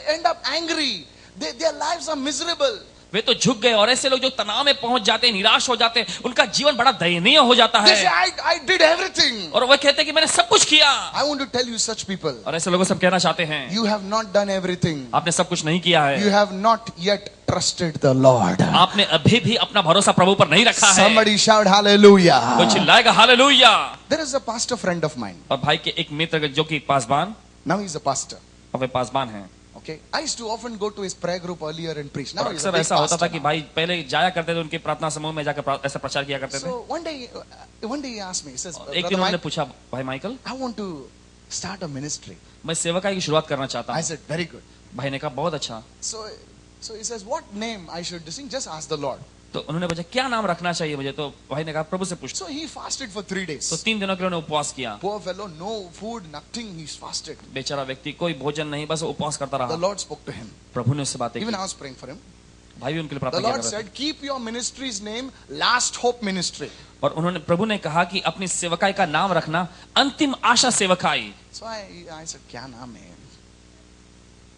end up angry. Their lives are miserable. वे तो झुक गए और ऐसे लोग जो तनाव में पहुंच जाते हैं, निराश हो जाते हैं, उनका जीवन बड़ा दयनीय हो जाता They say, है। I did everything. और वो कहते हैं कि मैंने सब कुछ किया। I want to tell you, such people, और ऐसे लोगों से हम कहना चाहते हैं, you have not done everything. आपने सब कुछ नहीं किया You है। have not yet trusted the Lord. आपने अभी भी अपना भरोसा प्रभु पर नहीं रखा है। Somebody shout hallelujah. कोई चिल्लाएगा hallelujah. There is a pastor friend of mine. और भाई के एक मित्र जो कि पासबान, Now he's a pastor. और वे पासबान हैं। Okay. I used to often go to his prayer group earlier and preach. Now और he's a अक्सर big ऐसा होता था pastor कि now. भाई पहले जाया करते थे उनके प्रार्थना समूह में जाकर ऐसा प्रचार किया करते थे। So one day he asked me, he says, एक Brother दिन उन्होंने Mike, पूछा, भाई Michael, I want to start a ministry. मैं सेवकाई की शुरुआत करना चाहता I हूँ। said, very good. भाई ने कहा बहुत अच्छा। So he says, what name I should sing? Just ask the Lord. तो उन्होंने पूछा क्या नाम रखना चाहिए मुझे, तो भाई ने कहा प्रभु से पूछ। So he fasted for 3 days. तो 3 दिनों के लिए उन्होंने उपवास किया। Poor fellow, no food, nothing. He's fasted. बेचारा व्यक्ति कोई भोजन नहीं, बस उपवास करता The रहा। Lord spoke to him. प्रभु ने उससे बातें Even की। I was praying for him. भाई भी उनके लिए The प्रार्थना Lord कर रहे थे। said, keep your ministry's name Last Hope Ministry. और उन्होंने प्रभु ने कहा कि अपनी सेवकाई का नाम रखना अंतिम आशा सेवकाई। So I said, क्या नाम है?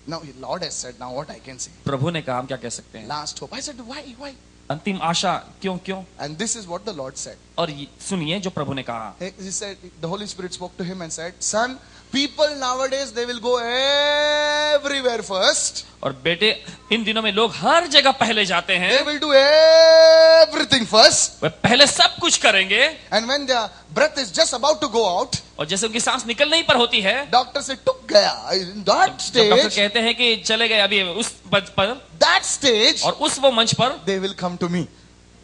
Now the Lord has said, now what I can say? प्रभु ने कहा हम क्या कह सकते हैं? Last Hope. I said, why? अंतिम आशा क्यों क्यों? And this is what the Lord said. और सुनिए जो प्रभु ने कहा। He said, the Holy Spirit spoke to him and said, son, people nowadays, they will go everywhere first. और बेटे इन दिनों में लोग हर जगह पहले जाते हैं। They will do everything first. वे पहले सब कुछ करेंगे। And when their breath is just about to go out, और जैसे उनकी सांस निकलने ही पर होती है, doctor से टुक गया. In that जब डॉक्टर stage, कहते हैं कि चले गए अभी उस पद पर, that stage, और उस वो मंच पर they will come to me.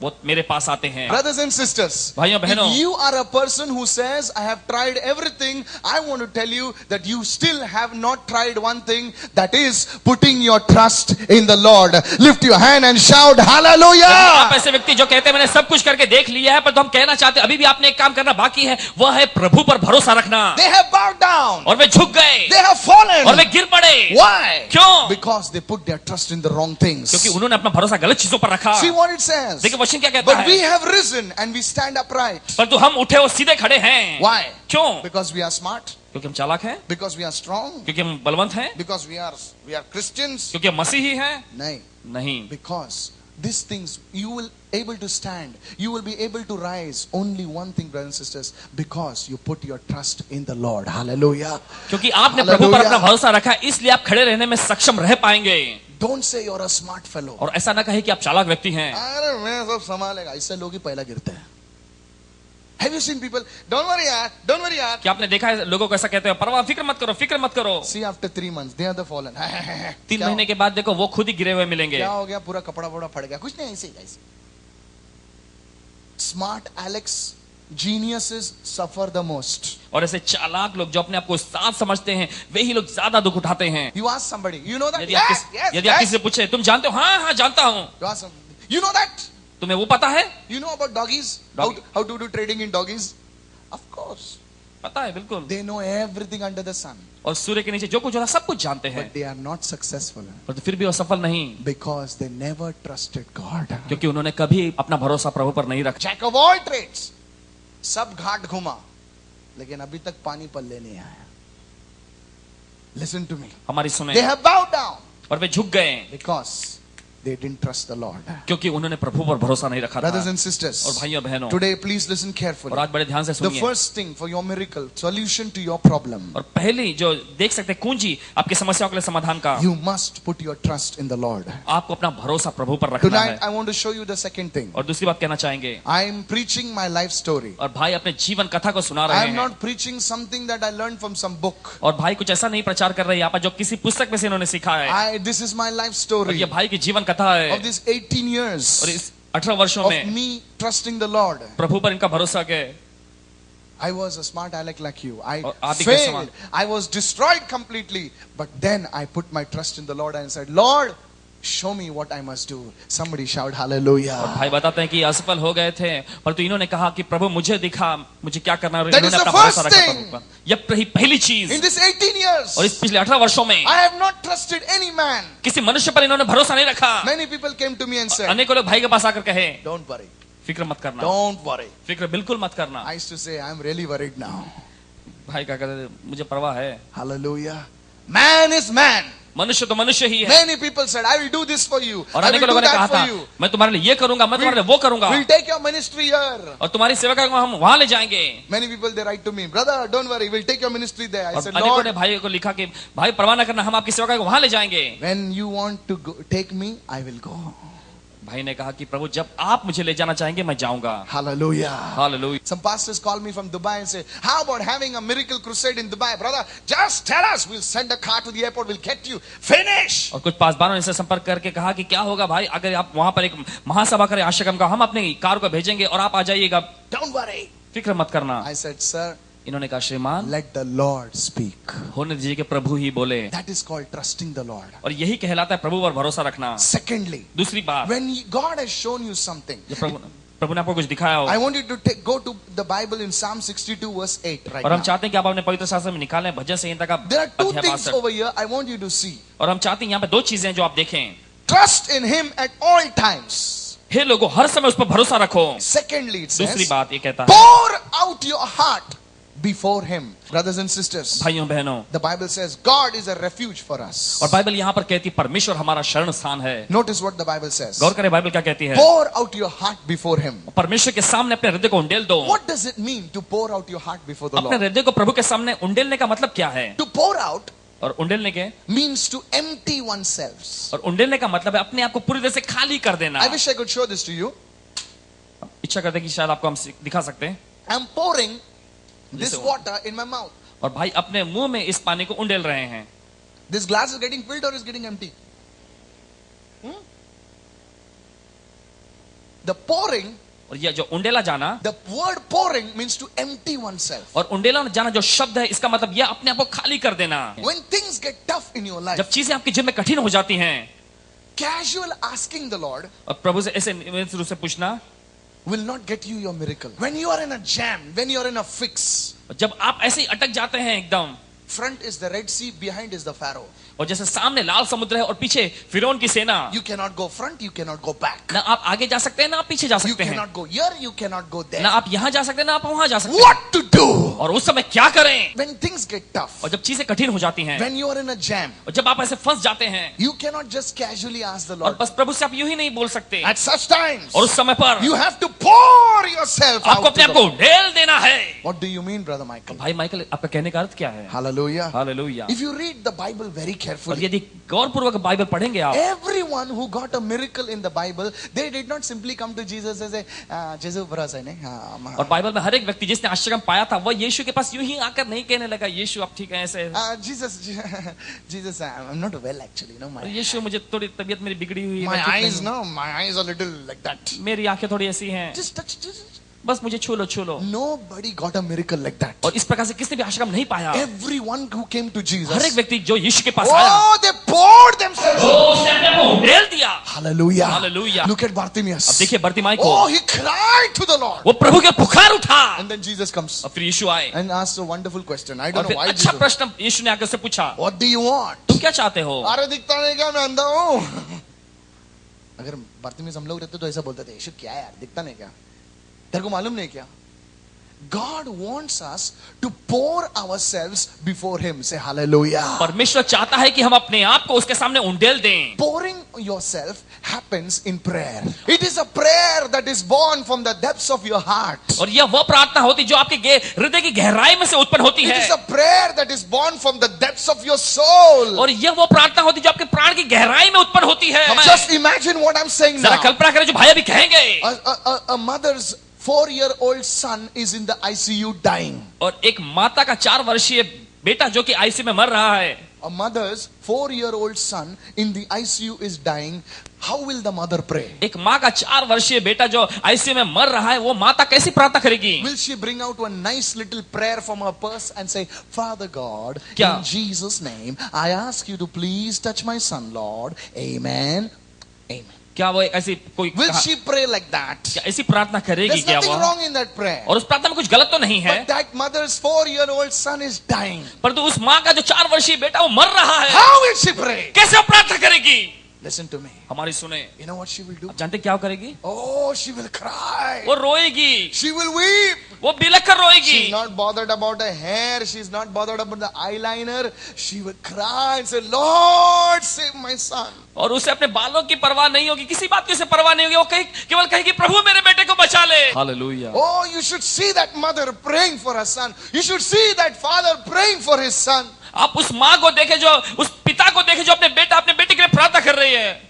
वो मेरे पास आते हैं। Brothers and sisters, भाइयों बहनों, if you are a person who says, I have tried everything, I want to tell you that you still have not tried one thing, that is putting your trust in the Lord. Lift your hand and shout, आप hallelujah! ऐसे व्यक्ति जो कहते हैं मैंने सब कुछ करके देख लिया है, पर तो हम कहना चाहते हैं अभी भी आपने एक काम करना बाकी है, वह है प्रभु पर भरोसा रखना। They have bowed down. और वे झुक गए, They have fallen. और वे गिर पड़े। Why? क्यों? Because they put their trust in the wrong things. क्योंकि उन्होंने अपना भरोसा गलत चीजों पर रखा। See what it says. देखिए वचन क्या कहता But we है? have risen and we stand upright. परंतु हम उठे और सीधे खड़े हैं। Why? क्यों? Because we are smart. क्योंकि हम चालाक हैं, Because we are strong. क्योंकि हम बलवंत हैं, Because we are Christians. क्योंकि हम मसीही हैं। No. नहीं, Because these things you will able to stand, you will be able to rise. Only one thing, brothers and sisters, because you put your trust in the Lord. Hallelujah. क्योंकि आपने प्रभु पर अपना भरोसा रखा, इसलिए आप खड़े रहने में सक्षम रह पाएंगे। Don't say you're a smart fellow. और ऐसा ना कहे कि आप चालाक व्यक्ति हैं। अरे मैं सब संभालेगा, इससे लोग ही पहला गिरते हैं. Have you seen people? Don't worry yaar, don't worry yaar. क्या आपने देखा है लोगों को ऐसा कहते हैं, परवाह फिक्र मत करो, फिक्र मत करो। See, after 3 months, they are the fallen. 3 महीने के बाद देखो वो खुद ही गिरे हुए मिलेंगे। क्या हो गया? पूरा कपड़ा वपड़ा फट गया. कुछ नहीं, ऐसे ही. Smart Alex, geniuses suffer the most. और ऐसे चालाक लोग जो अपने आप को साथ समझते हैं, वे ही लोग ज्यादा दुख उठाते हैं। You ask somebody, you know that? यदि आप किसी से पूछे, तुम जानते हो? हाँ हाँ जानता हूँ। You ask somebody, you know that? तुम्हें वो पता है? You know about doggies? Doggy. How to do trading in doggies? Of course. पता है बिल्कुल। They know everything under the sun. और सूर्य के नीचे जो कुछ होता है सब कुछ जानते हैं, But they are not successful. पर तो फिर भी वो सफल नहीं, Because they never trusted God. क्योंकि उन्होंने कभी अपना भरोसा प्रभु पर नहीं रखा। Jack of all trades. सब घाट घुमा, लेकिन अभी तक पानी पल्ले नहीं आया. Listen to me. हमारी They सुने, have bowed down और वे झुक गए, because they didn't trust the Lord. क्योंकि उन्होंने प्रभु पर भरोसा नहीं रखा Brothers था। and sisters, और भाइयों बहनों, today please listen carefully. और आज बड़े ध्यान से The सुनिए। first thing for your miracle, solution to your problem, और पहली जो देख सकते हैं कुंजी आपकी समस्याओं के लिए समाधान का, you must put your trust in the Lord. आपको अपना भरोसा प्रभु पर रखना Tonight है। I want to show you the second thing. और दूसरी बात कहना चाहेंगे, I am preaching my life story. और भाई अपने जीवन कथा को सुना I रहे am हैं, not preaching something that I learned from some book. और भाई कुछ ऐसा नहीं प्रचार कर रहे हैं यहाँ पर जो किसी पुस्तक में से इन्होंने सीखा है। This is my life और story ये भाई की जीवन कथा है, of these 18 years और इस 18 वर्षों of में me trusting the Lord. प्रभु पर इनका भरोसा के I was a smart aleck like you. I और आप भी कैसे failed. I was destroyed completely. But then I put my trust in the Lord and said, Lord, show me what I must do. Somebody shout hallelujah. भाई बताते हैं कि असफल हो गए थे, परंतु इन्होंने कहा कि प्रभु मुझे दिखा, मुझे क्या करना है, और That इन्होंने is the अपना भरोसा first रखा thing. प्रभु पर। यह पहली चीज, In these 18 years, और इस पिछले 18 वर्षों में I have not trusted any man. किसी मनुष्य पर इन्होंने भरोसा नहीं रखा। Many people came to me and said, अनेकों लोग भाई के पास आकर कहे, don't worry. फिक्र मत करना, Don't worry. फिक्र बिल्कुल मत करना। I used to say, I'm really worried now. भाई क्या कहते थे, मुझे परवाह है। Hallelujah. Man is man. मनुष्य तो मनुष्य ही है। Many people said, I will do this for you. और I will अनेकों do लोगों ने that कहा for था, you. मैं तुम्हारे लिए ये करूंगा, मैं तुम्हारे लिए वो करूंगा, We'll take your ministry here. और तुम्हारी सेवा को हम वहां ले जाएंगे। Many people they write to me, brother, don't worry, we'll take your ministry there. I और said, अनेकों ने Lord, भाई को लिखा कि भाई परवाह न करना, हम आपकी सेवा को वहां ले जाएंगे। when you want to go, take me, I will go. भाई ने कहा कि प्रभु जब आप मुझे ले जाना चाहेंगे मैं जाऊंगा। Hallelujah. Hallelujah. Some pastors call me from Dubai and say, how about having a miracle crusade in Dubai? Brother, just tell us. We'll send a car to the airport. We'll get you. Finish. और कुछ पासवानों ने इनसे संपर्क करके कहा कि क्या होगा भाई अगर आप वहां पर एक महासभा करें आश्रम का, हम अपनी कार को भेजेंगे और आप आ जाइएगा, Don't worry. फिक्र मत करना। I said, sir, इन्होंने कहा श्रीमान let the Lord speak. होने दीजिए कि प्रभु ही बोले, That is called trusting the Lord. और यही कहलाता है प्रभु पर भरोसा रखना। Secondly, दूसरी बात, when God has shown you something, जब प्रभु ने आपको कुछ दिखाया हो, I want you to go to the Bible in Psalm 62 verse 8 right और हम now. चाहते हैं कि आप अपने पवित्र शास्त्र में निकालें भजन संहिता का There are two अध्याय things 62, over here I want you to see. और हम चाहते हैं यहाँ पे दो चीजें जो आप देखें। Trust in Him at all times. हे लोगों हर समय उस पर भरोसा रखो। Secondly, it दूसरी says, बात ये कहता है, pour out your heart before Him. Brothers and sisters, भाइयों बहनों, the Bible says God is a refuge for us. और बाइबल यहाँ पर कहती है परमेश्वर हमारा शरण स्थान है। Notice what the Bible says. गौर करें बाइबल क्या कहती है, Pour out your heart before Him. परमेश्वर के सामने अपने हृदय को उंडेल दो। What does it mean to pour out your heart before the अपने Lord? हृदय को प्रभु के सामने उंडेलने का मतलब क्या है? To pour out और उंडेलने के means to empty oneself. और उंडेलने का मतलब है अपने आप को पूरी तरह से खाली कर देना। I wish I could show this to you. इच्छा करते हैं कि शायद आपको हम दिखा सकते हैं। I'm pouring this Listen. water in my mouth. और भाई अपने मुंह में इस पानी को उंडेल रहे हैं। This glass is getting filled or is getting empty? The pouring, और ये जो उंडेला जाना, the word pouring means to empty oneself. और उंडेला जाना जो शब्द है इसका मतलब यह अपने आप को खाली कर देना। When things get tough in your life, जब चीजें आपके जीवन में कठिन हो जाती हैं, casual asking the Lord और प्रभु से ऐसे निवेदन रूप से पूछना will not get you your miracle. When you are in a jam, when you are in a fix, जब आप ऐसे ही अटक जाते हैं एकदम, front is the Red Sea, behind is the Pharaoh. और जैसे सामने लाल समुद्र है और पीछे फिरौन की सेना, You cannot go front, you cannot go back. ना आप आगे जा सकते हैं ना आप पीछे जा You सकते हैं, cannot go here, you cannot go ना there. आप यहाँ जा सकते हैं ना आप वहां जा सकते हैं। What to do? और उस समय क्या करें? When things get tough, और जब चीजें कठिन हो जाती हैं, when you are in a jam, और जब आप ऐसे फंस जाते हैं, you cannot just casually ask the और Lord. बस प्रभु से आप यूं ही नहीं बोल सकते। At such times, और उस समय पर you have to pour yourself आपको out. अपने To आप the को Lord. ढेल देना है। What do you mean, Brother Michael? भाई माइकल आपका कहने का अर्थ क्या है? Hallelujah. Hallelujah. If you read the Bible very और carefully, यदि गौरपूर्वक बाइबल पढ़ेंगे आप, everyone who got a miracle in the Bible, they did not simply come to Jesus and say, Jesus, भरोसा है नहीं? और बाइबल में हर एक व्यक्ति जिसने आश्चर्य पाया था वह यीशु के पास यूं ही आकर नहीं कहने लगा यीशु आप ठीक हैं ऐसे, Jesus, I'm not well actually. No, यीशु मुझे थोड़ी तबीयत मेरी बिगड़ी हुई है, my मैं ठीक eyes, नहीं no, my eyes are little like that. हूं। मेरी आंखें थोड़ी ऐसी हैं, Just touch. बस मुझे छू लो छू लो। Nobody got a miracle like that. और इस प्रकार से किसने भी आश्चर्य नहीं पाया। Everyone who came to हर एक Jesus, व्यक्ति जो यीशु के पास आया, oh, they poured themselves. उसने अपने को ढेल दिया। Hallelujah. Hallelujah. Look at Bartimaeus. अब देखिए बर्तिमाई को, Oh, he cried to the Lord. वो प्रभु के पुकार उठा, And then Jesus comes और फिर यीशु आए and asks a wonderful question. I और don't know फिर why अच्छा Jesus. प्रश्न यीशु ने आकर से पूछा, What do you want? तुम क्या चाहते हो? अरे दिखता नहीं क्या, मैं अंधा हूँ। अगर बार्तिमेउस हम लोग रहते तो ऐसा बोलते थे, यीशु क्या यार, दिखता नहीं क्या, तेरे को मालूम नहीं क्या? God wants us to pour ourselves before Him. Say hallelujah. परमेश्वर चाहता है कि हम अपने आप को उसके सामने उंडेल दें। Pouring yourself happens in prayer. It is a prayer that is born from the depths of your heart. और यह वह प्रार्थना होती जो आपके हृदय की गहराई में से उत्पन्न होती It है। is a prayer that is born from the depths of your soul. और यह वो प्रार्थना होती जो आपके प्राण की गहराई में उत्पन्न होती है। Just imagine what I'm saying जरा now. कल्पना करें जो भाई अभी कहेंगे। A mother's 4-year-old son is in the ICU dying. और एक माता का 4 वर्षीय बेटा जो कि आईसीयू में मर रहा है। A mother's 4-year-old son in the ICU is dying. How will the mother pray? एक माँ का 4 वर्षीय बेटा जो आईसीयू में मर रहा है, वो माता कैसी प्रार्थना करेगी? Will she bring out one nice little prayer from her purse and say, Father God, क्या? in Jesus' name, I ask you to please touch my son, Lord. Amen. Amen. क्या वो ऐसी कोई Will she pray like that? क्या ऐसी प्रार्थना करेगी There's क्या nothing वो? wrong in that prayer. और उस प्रार्थना में कुछ गलत तो नहीं है, But that mother's 4-year-old son is dying. परंतु उस माँ का जो 4 वर्षीय बेटा वो मर रहा है, How will she pray? कैसे वो प्रार्थना करेगी? Listen to me. हमारी सुने। You know what she will do? आप जानते क्या वो करेगी? Oh, she will cry. वो रोएगी, She will weep. वो बिलख कर रोएगी। She's not bothered about her hair. She's not bothered about the eyeliner. She will cry and say, Lord, save my son. और उसे अपने बालों की परवाह नहीं होगी, किसी बात की उसे परवाह नहीं होगी, वो केवल कहेगी प्रभु मेरे बेटे को बचा ले। Hallelujah. Oh, you should see that mother praying for her son. You should see that father praying for his son. आप उस माँ को देखे जो उस पिता को देखे जो अपने बेटे के लिए प्रार्थना कर रही है।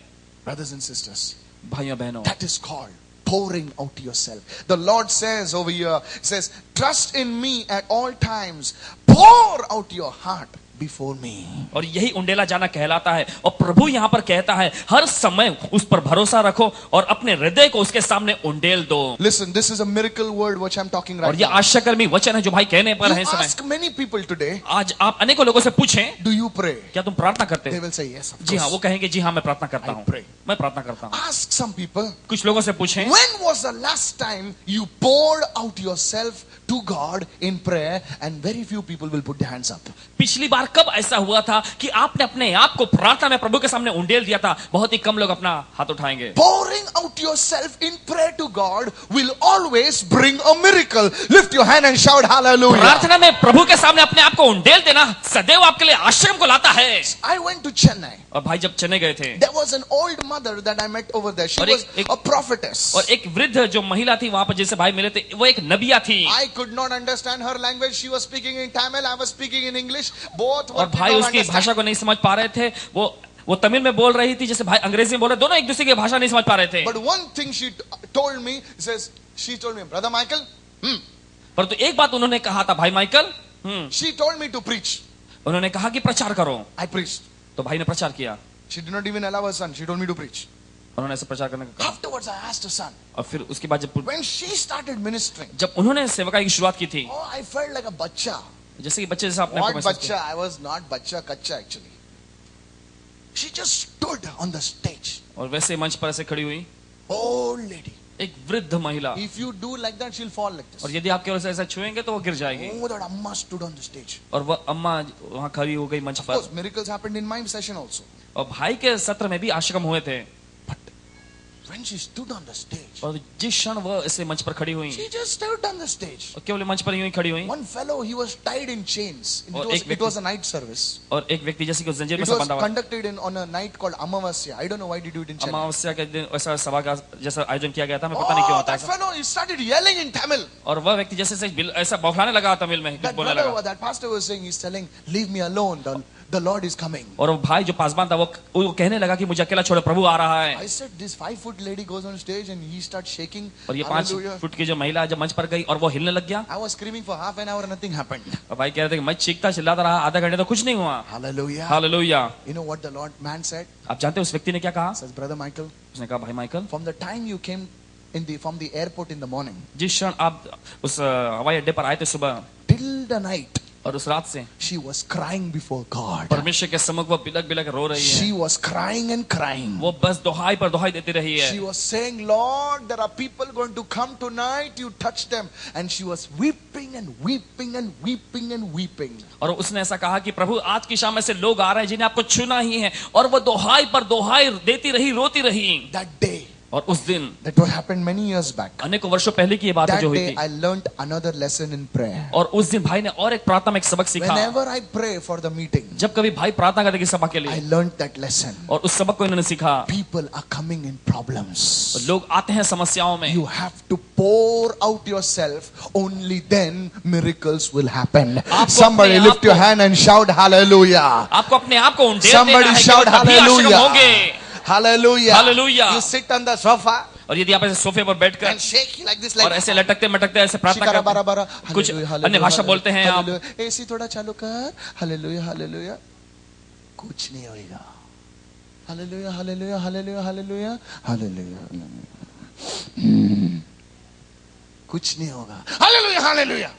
Brothers and sisters, भाइयों बहनों, that is called pouring out yourself. The Lord says over here, says, trust in me at all times. Pour out your heart before me. और यही उंडेला जाना कहलाता है। और प्रभु यहाँ पर कहता है हर समय उस पर भरोसा रखो और अपने हृदय को उसके सामने उंडेल दो। Listen, this is a miracle word which I'm talking right और ये now. आश्चर्यकर्मी वचन है जो भाई कहने पर है You इस समय। ask many people today, आज आप अनेकों लोगों से पूछें, do you pray? क्या तुम प्रार्थना करते They हो? will say yes, of जी हाँ, course. वो कहेंगे जी हाँ मैं प्रार्थना करता I हूँ, pray. मैं प्रार्थना करता हूँ। Ask some people, कुछ लोगों से पूछें, when was the last time you poured out yourself to God in prayer? And very few people will put their hands up. पिछली बार कब ऐसा हुआ था कि आपने अपने आप को प्रार्थना में प्रभु के सामने उंडेल दिया था? बहुत ही कम लोग अपना हाथ उठाएंगे। Pouring out yourself in prayer to God will always bring a miracle. Lift your hand and shout hallelujah. प्रार्थना में प्रभु के सामने अपने आप को उंडेल देना सदैव आपके लिए आश्चर्य को लाता है। I went to Chennai. और भाई जब चेन्नई गए थे, There was an old mother that I met over there. She और was एक- a prophetess. और एक वृद्ध जो महिला थी वहां पर जिससे भाई मिले थे, वो एक नबिया थी। I could not understand her language. She was speaking in Tamil. I was speaking in English. Both were और भाई उसकी भाषा को नहीं समझ पा रहे थे। वो तमिल में बोल रही थी, जैसे भाई अंग्रेजी में बोल रहे, दोनों एक दूसरे की भाषा नहीं समझ पा रहे थे। But one thing told me, she told me, Brother Michael, परंतु एक बात उन्होंने कहा था, भाई Michael, she told me to preach. उन्होंने कहा कि प्रचार करो। I preached. तो भाई ने प्रचार किया। She did not even allow her son. She told me to preach. उन्होंने ऐसे प्रचार करने का कहा। Afterwards, I asked her son. और फिर उसके बाद When she started ministering, जब उन्होंने सेवकाई की शुरुआत की थी, oh, I felt like a bacha. जैसे कि बच्चे जैसा अपने What को महसूस bacha? I was not bacha, kacha actually. She just stood on the stage. किया। और वैसे मंच पर ऐसे खड़ी हुई Old lady. एक वृद्ध महिला, If you do like that, she'll fall like this. और यदि आप केवल ऐसा छुएंगे तो वो गिर जाएगी। Oh, that amma stood on the stage. और वह अम्मा वहां खड़ी हो गई मंच Of पर। course, miracles happened in my session also. और भाई के सत्र में भी आश्चर्य हुए थे। But when she stood on the stage, और जिस क्षण वह ऐसे मंच पर खड़ी हुई, she just stood on the stage. और केवल मंच पर यूं ही खड़ी हुई, One fellow, he was tied in chains. और It was a night service. और एक व्यक्ति जैसे कि उस जंजीर में It से was बंधा हुआ। conducted on a night called Amavasya. I don't know why they do it in Chennai. अमावस्या के दिन ऐसा सभा का जैसा आयोजन किया गया था, मैं पता नहीं क्यों Oh, होता that है। fellow, he started yelling in Tamil. और वह व्यक्ति जैसे ऐसा बौखलाने लगा तमिल में, कुछ That बोलने brother, लगा। that pastor was saying, he's telling, leave me alone. The Lord is coming. और वो भाई जो पासवान था वो कहने लगा कि मुझे अकेला छोड़ो, प्रभु आ रहा है। I said, this 5-foot lady goes on stage and he starts shaking. और ये 5 Hallelujah. फुट की जो महिला जब मंच पर गई और वो हिलने लग गया, I was screaming for half an hour, nothing happened. और भाई कह रहे थे कि मैं चीखता चिल्लाता रहा, आधा घंटे तो कुछ नहीं हुआ। Hallelujah. Hallelujah. You know what the Lord man said? आप जानते हैं उस व्यक्ति ने क्या कहा? Says, Brother Michael, उसने कहा भाई Michael, from the time you came from the airport in the morning जिस क्षण आप उस हवाई अड्डे पर आए थे सुबह till the night, और उस रात से she was crying before God. परमेश्वर के सम्मुख वो बिलक बिलक रो रही है। She was crying and crying. वो बस दोहाई पर दोहाई देती रही है। She was saying, Lord, there are people going to come tonight, you touch them. And she was weeping and weeping and weeping and weeping. और उसने ऐसा कहा कि प्रभु आज की शाम में से लोग आ रहे हैं जिन्हें आपको छूना ही है, और वो दोहाई पर दोहाई देती रही, रोती रही। That day, और उस दिन, that what happened many years back. अनेकों वर्षों पहले की ये बात That जो हुई day थी, I learned another lesson in prayer. और उस दिन भाई ने और एक प्रार्थना में एक सबक सीखा. Whenever I pray for the meeting, जब कभी भाई प्रार्थना करते की सभा के I लिए, learned that lesson. और उस सबक को इन्होंने सीखा. People are coming in problems. लोग आते हैं समस्याओं में. You have to pour out yourself. Only then miracles will happen. Somebody अपने lift आप your को- hand and shout hallelujah. आपको अपने आप को उंडेल देना Somebody है कि shout तभी आश्चर्य होंगे. hallelujah. Hallelujah. Hallelujah. You sit on the sofa और यदि आप ऐसे सोफे पर बैठकर and shake like this, like और ऐसे लटकते मटकते ऐसे प्रार्थना शिकारा करते बारा बारा. हैं, कुछ Hallelujah, अन्य भाषा बोलते हैं आप, hallelujah. AC थोड़ा चालू कर. Hallelujah, hallelujah. कुछ नहीं होएगा. Hallelujah, hallelujah, hallelujah, hallelujah, hallelujah. कुछ नहीं होगा. Hallelujah, hallelujah.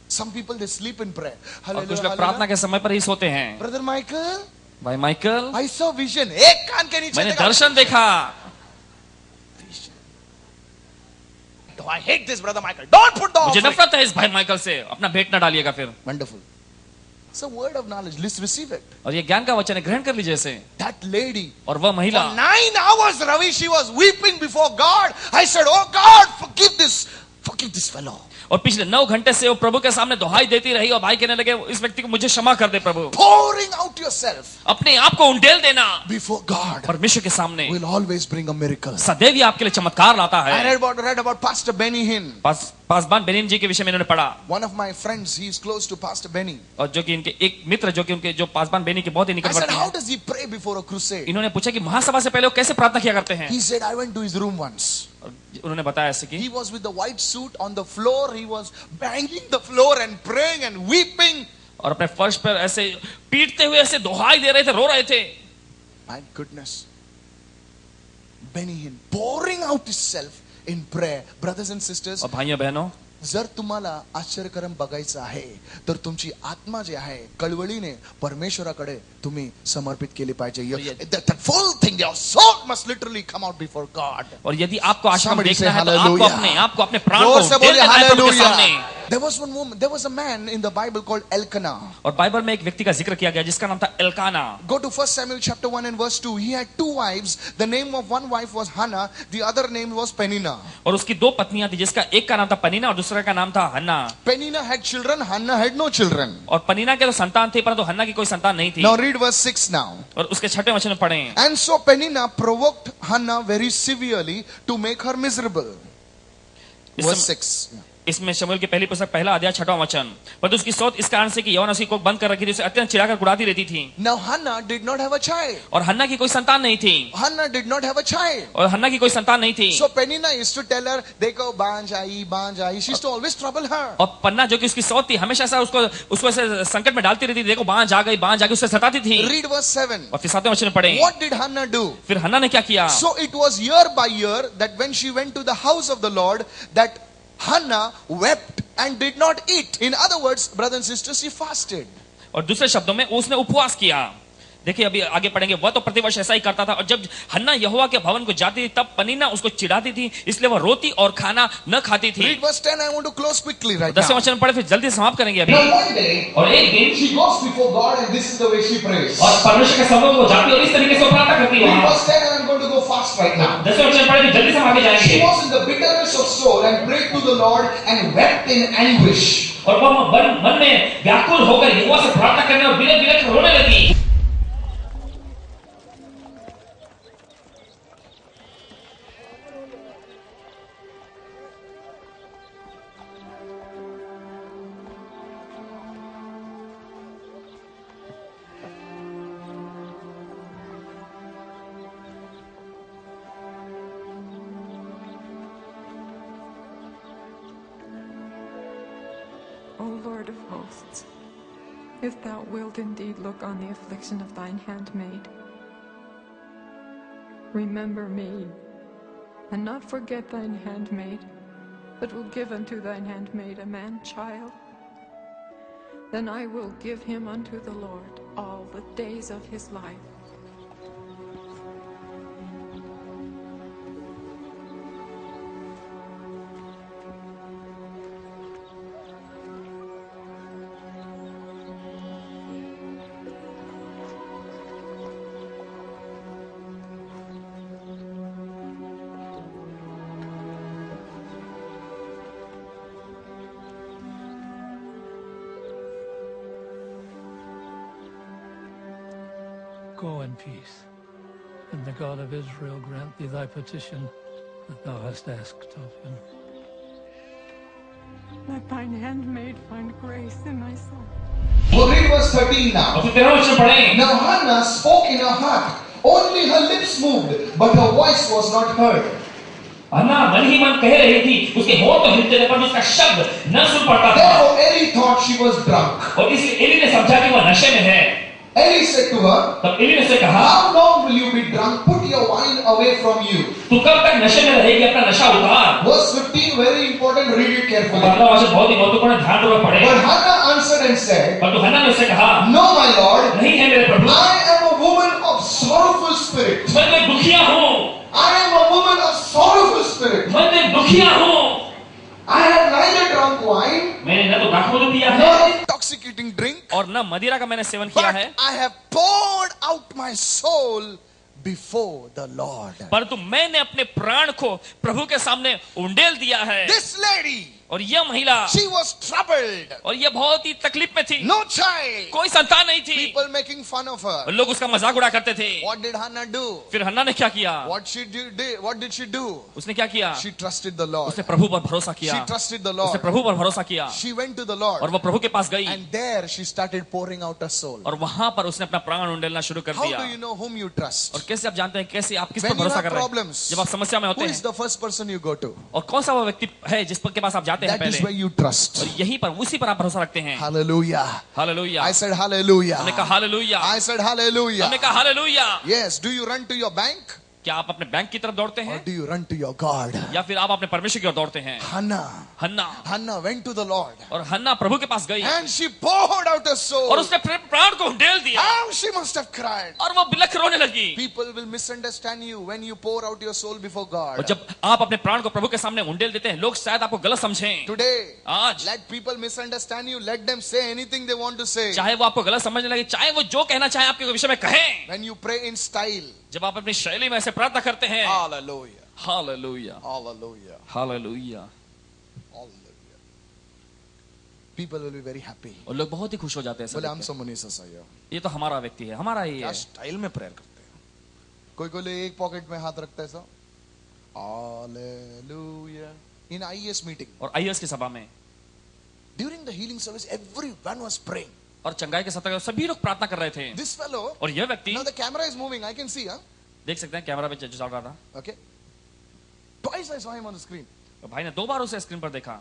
Some people they sleep in prayer. और Hallelujah, कुछ लोग hallelujah. प्रार्थना के समय पर ही सोते हैं. Brother Michael, भाई माइकल, I saw vision. एक कान के नीचे मैंने देखा. दर्शन देखा. Oh, I hate this, Brother Michael. Don't put the मुझे offering. नफरत है इस भाई माइकल से. अपना भेंट ना डालिएगा फिर. Wonderful. It's a word of knowledge. Let's receive it. और ये ज्ञान का वचन है, ग्रहण कर लीजिए इसे. That lady, और वह for महिला 9 hours, Ravi, she was weeping before God. I said, oh God, forgive this fellow. और पिछले 9 घंटे से वो प्रभु के सामने दुहाई देती रही और भाई कहने लगे, इस व्यक्ति को मुझे क्षमा कर दे प्रभु. Pouring out yourself अपने आप को उंडेल देना before God परमेश्वर के सामने will always bring a miracle. सदैव ही आपके लिए चमत्कार लाता I है. read about Pastor Benny Hinn. पासबान बेनिन जी के विषय में इन्होंने पढ़ा. One of my friends, he is close to Pastor Benny. और जो कि इनके एक मित्र जो कि उनके जो पासबान बेनी के बहुत ही I निकटवर्ती said, how हैं, does he pray before a crusade? इन्होंने पूछा कि महासभा से पहले वो कैसे प्रार्थना किया करते हैं. He said, I went to his room once. और उन्होंने बताया ऐसे कि He was with the white suit on the floor. He was banging the floor and praying and weeping. और अपने फर्श पर ऐसे पीटते हुए ऐसे दुहाई दे रहे थे, रो रहे थे. My goodness. Benny Hinn pouring out himself in prayer. Brothers and sisters, और भाइयों बहनों, जर तुम्हाला आश्चर्यकरम बघायचं आहे तर तुमची आत्मा जी आहे कळवळीने परमेश्वराकडे तुम्ही समर्पित केली पाहिजे. That full thing, your soul must literally come out before God. और यदि आपको आश्रम Somebody देखना say है तो आपको hallelujah. अपने प्राण को जोर से उंडेल बोलिए देना है प्रभु के hallelujah. सामने. There was a man in the Bible called Elkanah. और बाइबल में एक व्यक्ति का जिक्र किया गया जिसका नाम था Elkanah. Go to 1 Samuel chapter 1 and verse 2. He had 2 wives. The name of one wife was Hannah. The other name was Peninnah. और उसकी 2 पत्नियां थी, जिसका एक का नाम था पनीना और दूसरे का नाम था हन्ना. Peninnah had children. Hannah had no children. और पनीना के तो संतान थे, परंतु हन्ना की कोई संतान नहीं थी. Now read verse 6 now. और उसके 6वें वचन में पढ़ें. And so Peninnah provoked Hannah very severely to make her miserable. Verse 6. इसमें शमूएल की पहली पुस्तक पहला अध्याय 6वां वचन. परंतु उसकी सौत इस कारण से कि यौवन उसकी कोख बंद कर रखी थी, उसे अत्यंत चिढ़ाकर कुड़ाती रहती थी. Now Hannah did not have a child. और हन्ना की कोई संतान नहीं थी. Hannah did not have a child. और हन्ना की कोई संतान नहीं थी. So Peninnah used to tell her, देखो बांझ आई. She used to always trouble her. और पन्ना जो कि उसकी सौत थी, हमेशा ऐसा उसको ऐसे संकट में डालती रहती थी. देखो बांझ आ गई, उसे सताती थी. Read verse 7. और फिर 7वें वचन में पढ़ें. What did Hannah do? फिर हन्ना ने क्या किया? So it was year by year that when she went to the house of the Lord, that Hannah wept and did not eat. In other words, brothers and sisters, she fasted. और दूसरे शब्दों में उसने उपवास किया. देखिए अभी आगे पढ़ेंगे. वह तो प्रतिवर्ष ऐसा ही करता था. और जब हन्ना यहोवा के भवन को जाती थी तब पनीना उसको चिढ़ाती थी, इसलिए वह रोती और खाना न खाती थी. Read verse 10. I want to close quickly right 10वें now. वचन में पढ़े, फिर जल्दी समाप्त करेंगे अभी. Now one day, और एक दिन she goes before God and this is the way she prays. और परमेश्वर के सम्मुख वो जाती और इस तरीके से प्रार्थना करती Read है. verse 10 and I'm going to go fast right now. 10वें वचन में पढ़े, फिर जल्दी से हम आगे She जाएंगे. was in the bitterness of soul and prayed to the Lord and wept in anguish. और वह मन में व्याकुल होकर यहोवा से प्रार्थना करने और बिलख बिलख कर रोने लगी. O Lord of hosts, if thou wilt indeed look on the affliction of thine handmaid, remember me, and not forget thine handmaid, but will give unto thine handmaid a man-child, then I will give him unto the Lord all the days of his life. Go in peace, and the God of Israel grant thee thy petition that thou hast asked of him. Let thine handmaid find grace in thy sight. We'll read verse 13 now. और फिर 13 वचन पढ़ें। Now Hannah spoke in her heart. Only her lips moved, but her voice was not heard. हन्ना मन ही मन कह रही थी, उसके होंठ तो हिलते थे पर उसका शब्द न सुन पड़ता था। Therefore Eli thought she was drunk. और इसलिए एली ने समझा कि वह नशे में है। Eli said to her, तब एली ने उसे कहा, how long will you be drunk? Put your wine away from you. तू कब तक नशे में रहेगी? अपना नशा उतार। Verse 15, very important, read it carefully. 15वां वचन बहुत ही महत्वपूर्ण, ध्यान पूर्वक पढ़ें। But Hannah answered and said, परंतु हन्ना ने उससे कहा, no my lord, नहीं है मेरे प्रभु, I am a woman of sorrowful spirit. मैं तो दुखिया हूँ। I am a woman of sorrowful spirit. मैं तो दुखिया हूँ। I have neither drunk wine मैंने न तो दाखमधु पिया है nor intoxicating drink, और न मदिरा का मैंने सेवन किया but है, I have poured out my soul before the Lord. परंतु मैंने अपने प्राण को प्रभु के सामने उंडेल दिया है। This lady, और यह महिला, she was troubled. और यह बहुत ही तकलीफ में थी। No child. कोई संतान नहीं थी। People making fun of her. और लोग उसका मजाक उड़ा करते थे। What did Hannah do? फिर हन्ना ने क्या किया? What did she do? उसने क्या किया? She trusted the Lord. उसने प्रभु पर भरोसा किया। She trusted the उसने Lord. प्रभु पर भरोसा किया She went to the Lord. और वो प्रभु के पास गई And there she started pouring out her soul. और वहां पर उसने अपना प्राण उंडेलना शुरू कर How दिया। do you know whom you trust? और कैसे आप जानते हैं, कैसे आप किस पर When you भरोसा have कर रहे हैं? problems, जब आप समस्या में who होते is हैं, the first person you go to? और कौन सा वो व्यक्ति है जिस के पास आप जाते हैं That is पहले? where you trust. और यहीं पर उसी पर आप भरोसा रखते हैं। Hallelujah. Hallelujah. I said hallelujah. हमने कहा हालेलुया। I said hallelujah. हमने कहा hallelujah. Yes. Do you run to your bank क्या आप अपने बैंक की तरफ दौड़ते or हैं do you run to your God? या फिर आप अपने परमेश्वर की ओर दौड़ते हैं? Hannah. Hannah, Hannah went to the Lord और हन्ना प्रभु के पास गई and she poured out her soul. और उसने प्राण को उंडेल दिया How she must have cried. और वो बिलख रोने लगी। People will misunderstand you when you pour out your soul before God. और जब आप अपने प्राण को प्रभु के सामने उंडेल देते हैं, लोग शायद आपको गलत समझें। Today, आज let people misunderstand you. Let them say anything they want to say. चाहे वो आपको गलत समझने लगे, चाहे वो जो कहना चाहे आपके विषय में कहें। When you pray in style. जब आप अपनी शैली में ऐसे प्रार्थना करते हैं, Hallelujah. Hallelujah, Hallelujah. Hallelujah, Hallelujah. People will be very happy. और लोग बहुत ही खुश हो जाते हैं। बोले ऐसा हम देख सब मनीषा सही हो। के। ये तो हमारा व्यक्ति है, हमारा ही क्या है। स्टाइल में प्रेयर करते हैं। कोई कोई एक पॉकेट में हाथ रखता है सब। Hallelujah. In IES meeting. और आईएएस की सभा में During the healing service, everyone was praying. और चंगाई के सत्र सभी लोग प्रार्थना कर रहे थे। This fellow. और यह व्यक्ति, Now the camera is moving. I can see, huh? देख सकते हैं कैमरा पे जो चल रहा था। Okay. Twice I saw him on the screen. तो भाई ने 2 बार उसे स्क्रीन पर देखा।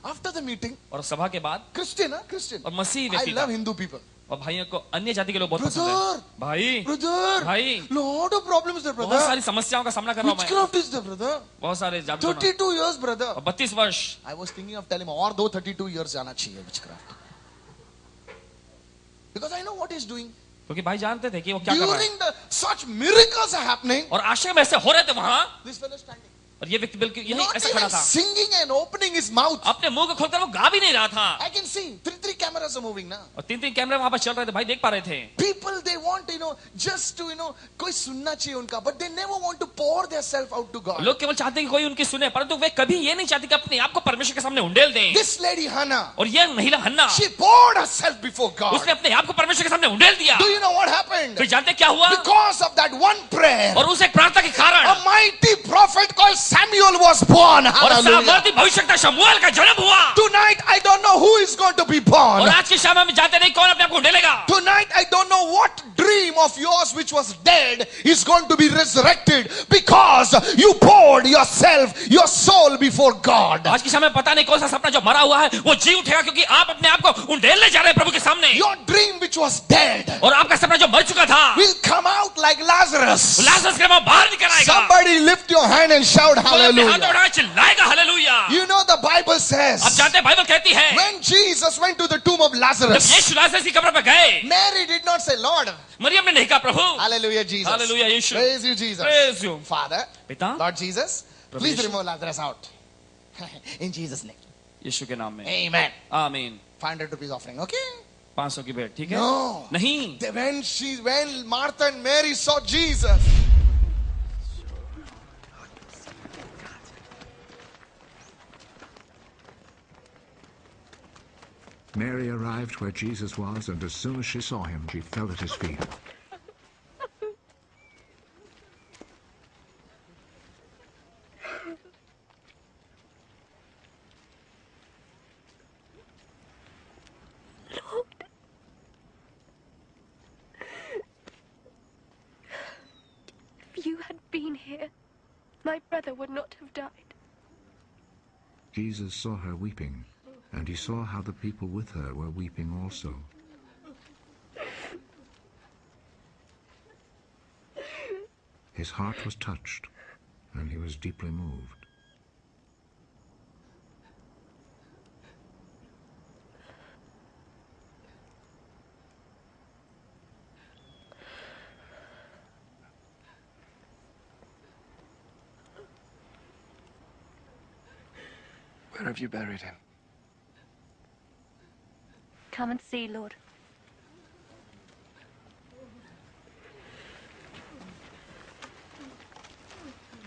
After the meeting, और सभा के बाद Christian, huh? Christian. और मसीही I व्यक्ति love था। Hindu people. और भाइयों को अन्य जाति के लोग बहुत पसंद Brother, है। भाई, brother, भाई, lot of problems there, बहुत brother. सारी समस्याओं का सामना कर रहा हूं मैं। Witchcraft is there, brother. बहुत सारे जातियों में। 32 years, brother. और 32 वर्ष। I was thinking of telling him, और दो 32 years जाना चाहिए witchcraft. Because I know what he's doing. क्योंकि भाई जानते थे कि वो क्या कर रहा है। During the such miracles are happening, और आश्रय में ऐसे हो रहे थे वहां, this fellow standing. और ये व्यक्ति बिल्कुल यही Not ऐसा खड़ा even था। singing and opening his mouth. अपने मुंह को खोलकर वो गा भी नहीं रहा था। I can see three cameras are moving now. और 3 कैमरे वहां पर चल रहे थे, भाई देख पा रहे थे। People they want just to कोई सुनना चाहिए उनका, but they never want to pour their self out to God. लोग केवल चाहते हैं कि कोई उनकी सुने, परंतु वे कभी ये नहीं चाहते कि अपने आप को परमेश्वर के सामने उंडेल दें। This lady Hannah, और यह महिला हन्ना, she poured herself before God. उसने अपने आप को परमेश्वर के सामने उंडेल दिया। Do you know what happened? तो जानते क्या हुआ? Because of that one prayer, और उस एक प्रार्थना के कारण a mighty prophet called Samuel was born. और Hallelujah. सामर्थी भविष्यवक्ता शमूएल का जन्म हुआ। Tonight I don't know who is going to be born. और आज की शाम में जानते नहीं कौन अपने आप को उंडेलेगा। Tonight I don't know what dream of yours which was dead is going to be resurrected because you poured yourself, your soul before God. आज की शाम में पता नहीं कौन सा सपना जो मरा हुआ है वो जी उठेगा, क्योंकि आप अपने आप को उंडेलने जा रहे हैं प्रभु के सामने। Your dream which was dead और आपका सपना जो मर चुका था will come out like Lazarus. Lazarus के मुंह बाहर निकल आएगा। Somebody lift your hand and shout कोई अपने हाथ hallelujah. उठाकर चिल्लाएगा hallelujah. You know the Bible आप says जानते हैं बाइबल कहती है when Jesus went to the tomb of जब Lazarus, यीशु लाजरस की कब्र पर गए, Mary did not say, Lord, Maryam ने नहीं कहा प्रभु hallelujah Jesus. हालेलुया यीशु, Praise you Jesus. Praise you Father, पिता, Lord Jesus, प्रभु please यीशु। remove Lazarus out. In Jesus' name. यीशु के नाम में Amen. आमीन। 500 rupees offering, okay? 500 की भेंट, ठीक है? No. नहीं। When Martha and Mary saw Jesus, Mary arrived where Jesus was, and as soon as she saw him, she fell at his feet. If you had been here, my brother would not have died. Jesus saw her weeping, and he saw how the people with her were weeping also. His heart was touched, and he was deeply moved. Where have you buried him? Come and see, Lord.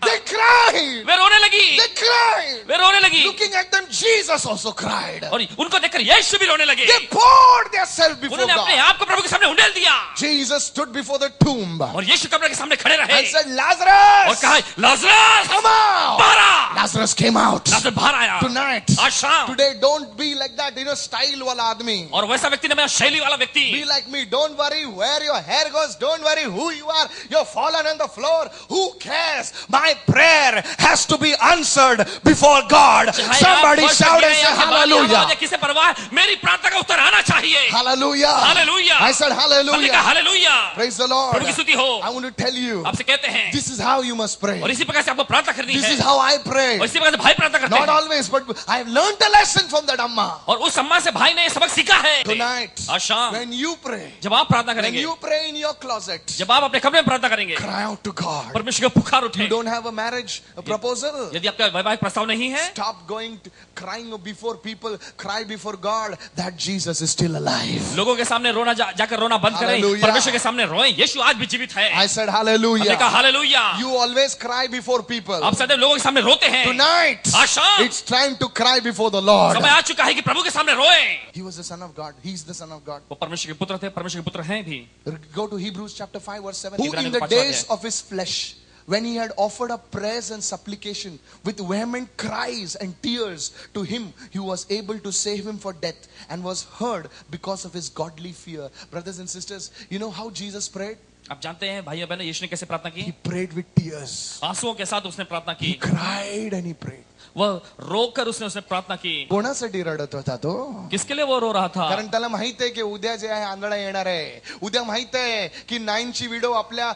They cried. वे रोने लगी, They cried. वे रोने लगी, Looking at them, Jesus also cried. और उनको देखकर यीशु भी रोने लगे। They poured themselves before उन्होंने अपने God. आप को प्रभु के सामने उंडेल दिया Jesus stood before the tomb और यीशु कब्र के सामने खड़े रहे and said, और Lazarus, कहा, लाजरस come out. बाहर आ। Lazarus came out. लाजरस बाहर आया। Tonight, आज शाम today, don't be like that, style wala आदमी. और वैसा व्यक्ति नहीं, मैं शैली वाला व्यक्ति। Be like me. Don't worry where your hair goes. Don't worry who you are. You're fallen on the floor. Who cares? My prayer has to be answered before God. Somebody shout and say hallelujah. किसे परवाह? मेरी प्रार्थना का उत्तर आना चाहिए। Hallelujah. Hallelujah. I said हमने hallelujah. कहा hallelujah. Praise the Lord. प्रभु की स्तुति हो। I want to tell you, आपसे कहते हैं this is how you must pray. और इसी प्रकार से आपको प्रार्थना करनी This है is how I pray. और इसी प्रकार से भाई प्रार्थना करते Not हैं always, but I have learned a lesson from that Amma. और उस सम्मान से भाई ने ये सबक सीखा है। Tonight, आज शाम when you pray, जब आप प्रार्थना when करेंगे, you pray in your closet, जब आप अपने कमरे में प्रार्थना करेंगे, cry out to God. परमेश्वर का पुकार उठे। You don't have a marriage proposal. यदि आपका वैवाहिक प्रस्ताव नहीं है, Stop going to crying before people. Cry before God that Jesus is still alive. लोगों के सामने रोना जाकर रोना बंद करें, Hallelujah. परमेश्वर के सामने रोएं, यीशु आज भी जीवित है। I said हमने hallelujah. कहा hallelujah. You always cry before people. आप सदैव लोगों के सामने रोते हैं। Tonight, आज शाम it's time to cry before the Lord. समय आ चुका है कि प्रभु के सामने रोएं। He was the Son of God. He's the Son of God. वो परमेश्वर के पुत्र थे, परमेश्वर के पुत्र हैं भी। Go to Hebrews chapter 5 verse 7. Who इब्रानियों in का the पांचवां days अध्याय। of his flesh, when he had offered up prayers and supplication with vehement cries and tears to him, he was able to save him for death and was heard because of his godly fear. Brothers and sisters, you know how Jesus prayed? आप जानते हैं भाइयों बहनों, यीशु ने कैसे प्रार्थना की? He prayed with tears. आंसुओं के साथ उसने प्रार्थना He की। cried and he prayed. वह रोकर उसने प्रार्थना की। कोणासाठी रडत होता तो? किसके लिए वो रो रहा था? कारण त्याला माहित आहे की उद्या जे आहे आंधळा येणार आहे. उद्या माहित आहे की नाईनची विडो आपल्या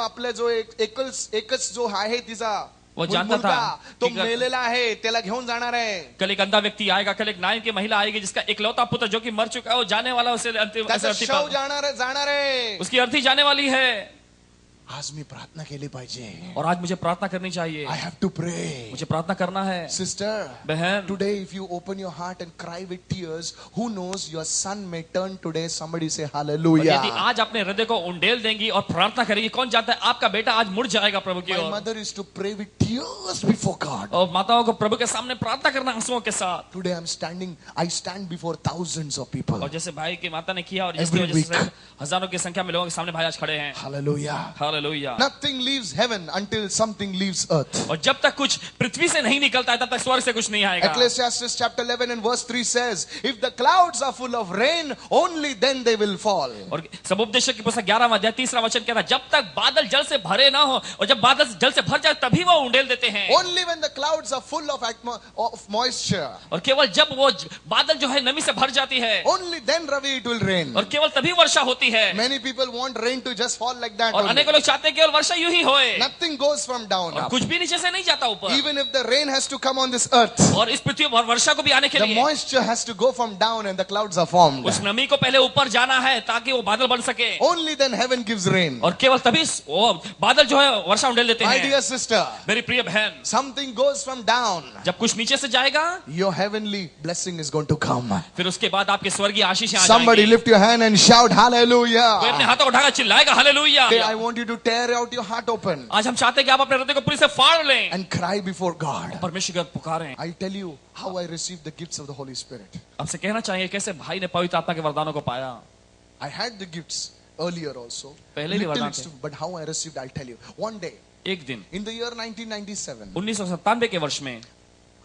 आपल्या जो एकच जो आहे तिचा वो जानता था तो कि मेलेला आहे, त्याला घेऊन जाणार आहे. कल एक अंधा व्यक्ती आएगा, कल एक नाइन की महिला आएगी जिसका इकलौता पुत्र जो कि मर चुका है, वो जाने वाला, उसे अंतिम त्याचा अर्थी शव पर- जाणार आहे. उसकी अर्थी जाने वाली है। आज मी प्रार्थना केली पाहिजे. और आज मुझे प्रार्थना करनी चाहिए। I have to pray. मुझे प्रार्थना करना है। Sister, बहन, today if you open your heart and cry with tears, who knows, your son may turn today. Somebody say और hallelujah. यदि आज अपने हृदय को उंडेल देंगी और प्रार्थना करेगी, कौन जानता है आपका बेटा आज मुड़ जाएगा प्रभु की My ore. mother is to pray with tears before God. और माताओं को प्रभु के सामने प्रार्थना करना आंसुओं के साथ। Today I stand before thousands of people. और जैसे भाई की माता ने किया और जिसकी Every वजह से week. हजारों की संख्या में लोगों के सामने भाई आज खड़े हैं। Hallelujah. Hallelujah. Nothing leaves heaven until something leaves earth. और जब तक कुछ पृथ्वी से नहीं निकलता है तब तक स्वर्ग से कुछ नहीं आएगा। Ecclesiastes chapter 11 and verse 3 says, if the clouds are full of rain, only then they will fall. और समुपदेशक की पुस्तक 11वां अध्याय 3रा वचन कहता है, जब तक बादल जल से भरे ना हो और जब बादल जल से भर जाए तभी वो उंडेल देते हैं। Only when the clouds are full of moisture, और केवल जब वो बादल जो है नमी से भर जाती है, only then Ravi it will rain. और केवल तभी वर्षा होती है। Many people want rain to just fall like that. और only. अनेक लोग चाहते हैं केवल वर्षा यूं ही होए, Nothing goes from down और up. कुछ भी नीचे से नहीं जाता ऊपर। Even if the rain has to come on this earth, और इस पृथ्वी पर वर्षा को भी आने के the लिए moisture has to go from down and the clouds are formed. उस नमी को पहले ऊपर जाना है ताकि वो बादल बन सके, Only then heaven gives rain. और केवल तभी वो बादल जो है वर्षा उंडेल देते My हैं। dear sister, मेरी प्रिय बहन, something goes from down. जब कुछ नीचे से जाएगा Your heavenly blessing is going to come. फिर उसके बाद आपके स्वर्गीय आशीष आ Somebody जाएंगी। lift your hand and shout कोई अपने hallelujah. हाथों को उठाकर चिल्लाएगा hallelujah. Okay, I want you to to tear out your heart open आज हम चाहते हैं कि आप अपने हृदय को पूरी से फाड़ लें and cry before God. परमेश्वर को पुकारें। I'll tell you how I received the gifts of the Holy Spirit. आपसे कहना चाहिए कैसे भाई ने पवित्र आत्मा के वरदानों को पाया। I had the gifts earlier also. पहले भी Little वरदान it's थे। too- but how I received, I'll tell you. One day, एक दिन in the year 1997, 1997 के वर्ष में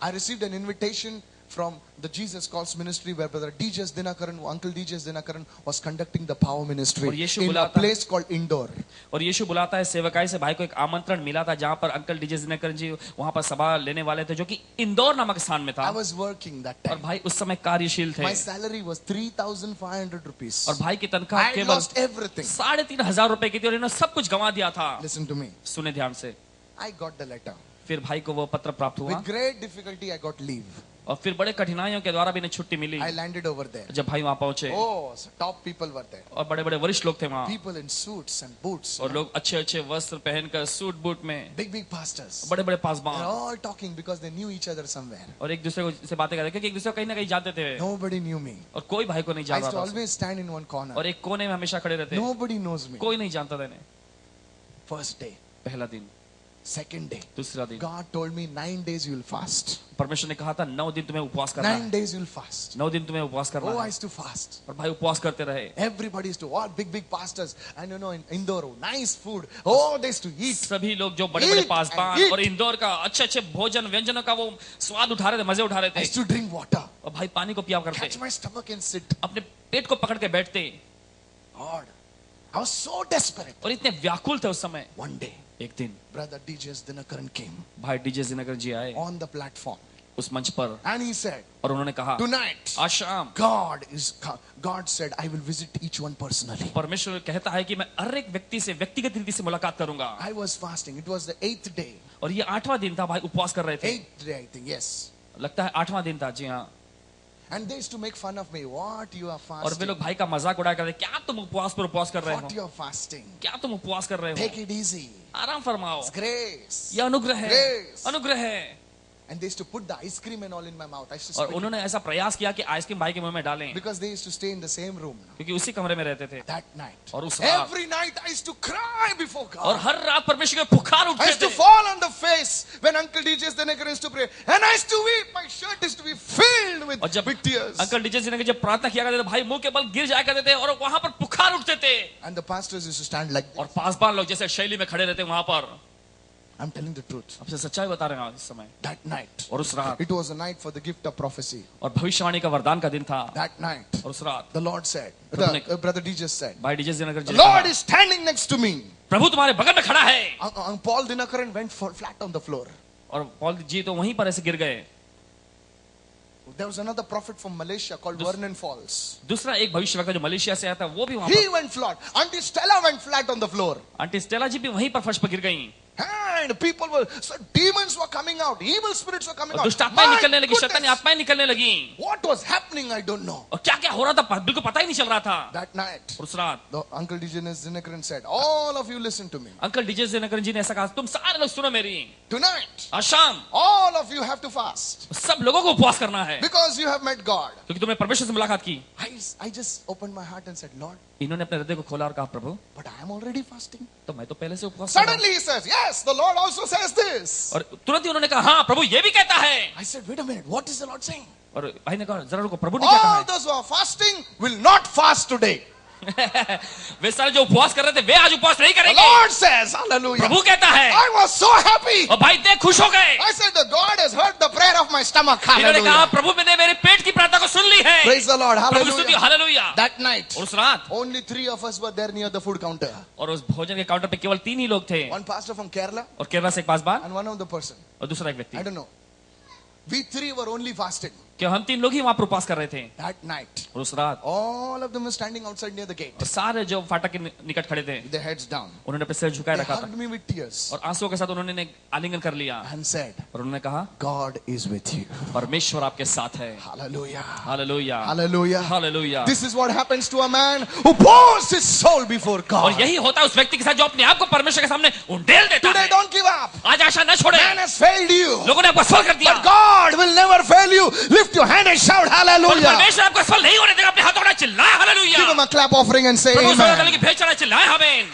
I received an invitation from the Jesus Calls ministry where brother D.J.S. Dinakaran, uncle D.J.S. Dinakaran was conducting the power ministry और यीशु in a बुलाता- place called Indore. और यीशु बुलाता है सेवकाई से भाई को एक आमंत्रण मिला था जहां पर अंकल डीजे दिनकर जी वहां पर सभा लेने वाले थे जो कि इंदौर नामक स्थान में I था। was working that और time. भाई उस समय कार्यशील थे My salary was 3,500 rupees. और भाई की I तनख्वाह had केवल lost everything. 3,500 रुपए की थी और इन्होंने सब कुछ गंवा दिया था। Listen to me. सुने ध्यान से। I got the letter. फिर भाई को वो पत्र प्राप्त हुआ With great difficulty, I got leave. और फिर बड़े कठिनाइयों के द्वारा भी इन्हें छुट्टी मिली। I landed over there. जब भाई वहां पहुंचे Oh, so top people were there. और बड़े बड़े वरिष्ठ लोग थे वहां People in suits and boots. और लोग अच्छे अच्छे वस्त्र पहनकर सूट बूट में Big, big pastors. बड़े बड़े They're Paswan all talking because they knew each other somewhere. और एक दूसरे को से बातें कर रहे क्योंकि एक दूसरे को कहीं ना कहीं जानते थे Nobody knew me. और कोई भाई को नहीं I जानता used to था always stand in one corner. और एक कोने में हमेशा खड़े रहते Nobody knows me. कोई नहीं जानता था इन्हें। First day, पहला दिन, second day. दूसरा दिन God told me 9 days you will fast. परमेश्वर ने कहा था 9 दिन तुम्हें उपवास करना 9 है। days you will fast. 9 दिन तुम्हें उपवास करना Oh, I है used to fast. और भाई उपवास करते रहे। Everybody used to, all big, big pastors. And you know, in Indore, nice food. Oh, they used to eat. सभी लोग जो बड़े बड़े Eat पासबान and eat. और इंदौर का अच्छे अच्छे भोजन व्यंजनों का वो स्वाद उठा रहे थे, मजे उठा रहे I थे used to drink water. और भाई पानी को पिया करते, Catch my stomach and sit. अपने पेट को पकड़ के बैठते Lord, I was so desperate. और इतने व्याकुल थे उस समय। One day, एक दिन brother D.J.S. Dinakaran came भाई डीजे दिनकर जी आए on the platform. उस मंच पर And he said, और उन्होंने कहा tonight, आज शाम God said, I will visit each one personally. परमेश्वर कहता है कि मैं हर एक व्यक्ति से व्यक्तिगत रीति से मुलाकात करूंगा। I was fasting. It was the 8th day. और ये 8वां दिन था, भाई उपवास कर रहे थे। 8th day, I think, yes. लगता है 8वां दिन था, जी हाँ। And they used to make fun of me. What, you are और वे fasting? लोग भाई का मजाक उड़ाया करते, क्या तुम उपवास पर उपवास कर रहे What, हो, you are fasting? क्या तुम उपवास कर रहे Take हो, it easy. आराम फरमाओ, It's grace. यह अनुग्रह है, Grace. अनुग्रह है। And they used to put the ice cream and all in my mouth. I used to और spit it. उन्होंने ऐसा प्रयास किया कि आइसक्रीम भाई के मुंह में डालें, Because they used to stay in the same room. क्योंकि उसी कमरे में रहते थे। That night. और उस रात, Every night I used to cry before और God. हर रात परमेश्वर के पुकार I उठते used to थे fall on the face when Uncle D.J.S. Dinakaran used to pray. And I used to weep. My shirt used to be filled with और जब big tears. Uncle DJ जी ने जब प्रार्थना किया करते थे, भाई मुंह के बल गिर जाया करते थे और वहां पर पुकार उठते थे And the pastors used to stand like और this. पासबान लोग जैसे शैली में खड़े रहते वहां पर। I'm telling the truth. आपसे सच्चाई बता रहे हैं इस समय। That night. और उस रात, It was a night for the gift of prophecy. और भविष्यवाणी का वरदान का दिन था। That night. और उस रात The Lord said, प्रभु ने- Brother D.J. said, भाई डीजे दिनकर जी the ने Lord कहा, is standing next to me. प्रभु तुम्हारे बगल में खड़ा है। Paul Dinakaran went flat on the floor. और पॉल जी तो वहीं पर ऐसे गिर गए। There was another prophet from Malaysia called Vernon Falls. दूसरा एक भविष्यवक्ता जो मलेशिया से आया था वो भी वहां He पर, went flat. Auntie Stella went flat on the floor. Aunty Stella ji भी वहीं पर फर्श पर गिर गईं। And people were, so demons were coming out. Evil spirits were coming और out. दुष्ट आत्माएं My निकलने लगी, शैतानी goodness. आत्माएं निकलने लगी। What was happening, I don't know. और क्या क्या हो रहा था बिल्कुल पता ही नहीं चल रहा था। That night, और उस रात the Uncle D.J. Dinakaran said, all of you listen to me. Uncle DJ Dinkar ji ने ऐसा कहा, तुम सारे लोग सुनो मेरी, Tonight, आज शाम all of you have to fast. सब लोगों को उपवास करना है Because you have met God. क्योंकि तुमने परमेश्वर से मुलाकात की। I just opened my heart and said, Lord, इन्होंने अपने हृदय को खोला और कहा, प्रभु but I am already fasting. तो मैं तो पहले से उपवास कर रहा हूं। Suddenly he says, yes, the Lord also says this. और तुरंत ही उन्होंने कहा, हाँ प्रभु ये भी कहता है। I said, wait a minute, what is the Lord saying? और भाई ने कहा, जरा रुको, प्रभु ने क्या All कहा those who are fasting will not fast today. है? वे सारे जो उपवास कर रहे थे वे आज उपवास नहीं The करेंगे। Lord says, hallelujah. प्रभु कहता है। I was so happy. और भाई देख खुश हो गए। I said, the God has heard the prayer of my stomach. इन्होंने कहा, Hallelujah. प्रभु मैंने मेरे पेट की प्रार्थना को सुन ली है। Praise the Lord. प्रभु स्तुति, Hallelujah. हालेलुया। That night, और उस रात, only 3 of us were there near the food counter. और उस भोजन के काउंटर पे केवल 3 ही लोग थे। One pastor from Kerala और केरला से एक पासबान and one other person. और दूसरा एक I व्यक्ति। don't know. We 3 were only fasting. कि हम 3 लोग ही वहां पर उपवास कर रहे थे। That night, और उस रात, all of them were standing outside near the gate. और सारे जो फाटक के निकट खड़े थे, With their heads down. उन्होंने अपने सिर झुकाए They रखा था hugged me with tears और आंसुओं के साथ उन्होंने आलिंगन कर लिया and said, और उन्होंने कहा, God is with you. परमेश्वर आपके साथ है। Hallelujah. Hallelujah, Hallelujah. Hallelujah. This is what happens to a man who pours his soul before और God. यही होता है उस व्यक्ति के साथ जो अपने आप को परमेश्वर के सामने उंडेल देता Today, है। don't give up. आज आशा न छोड़े। Man has failed you. लोगों ने आपको असफल कर दिया, But God will never fail you. Lift your hand and shout पर hallelujah. परमेश्वर आपको असफल नहीं होने देगा। अपने हाथों में चिल्लाए hallelujah. Give him a clap offering and say Prabhu amen. की भेंट चढ़ाए, चिल्लाए आमीन।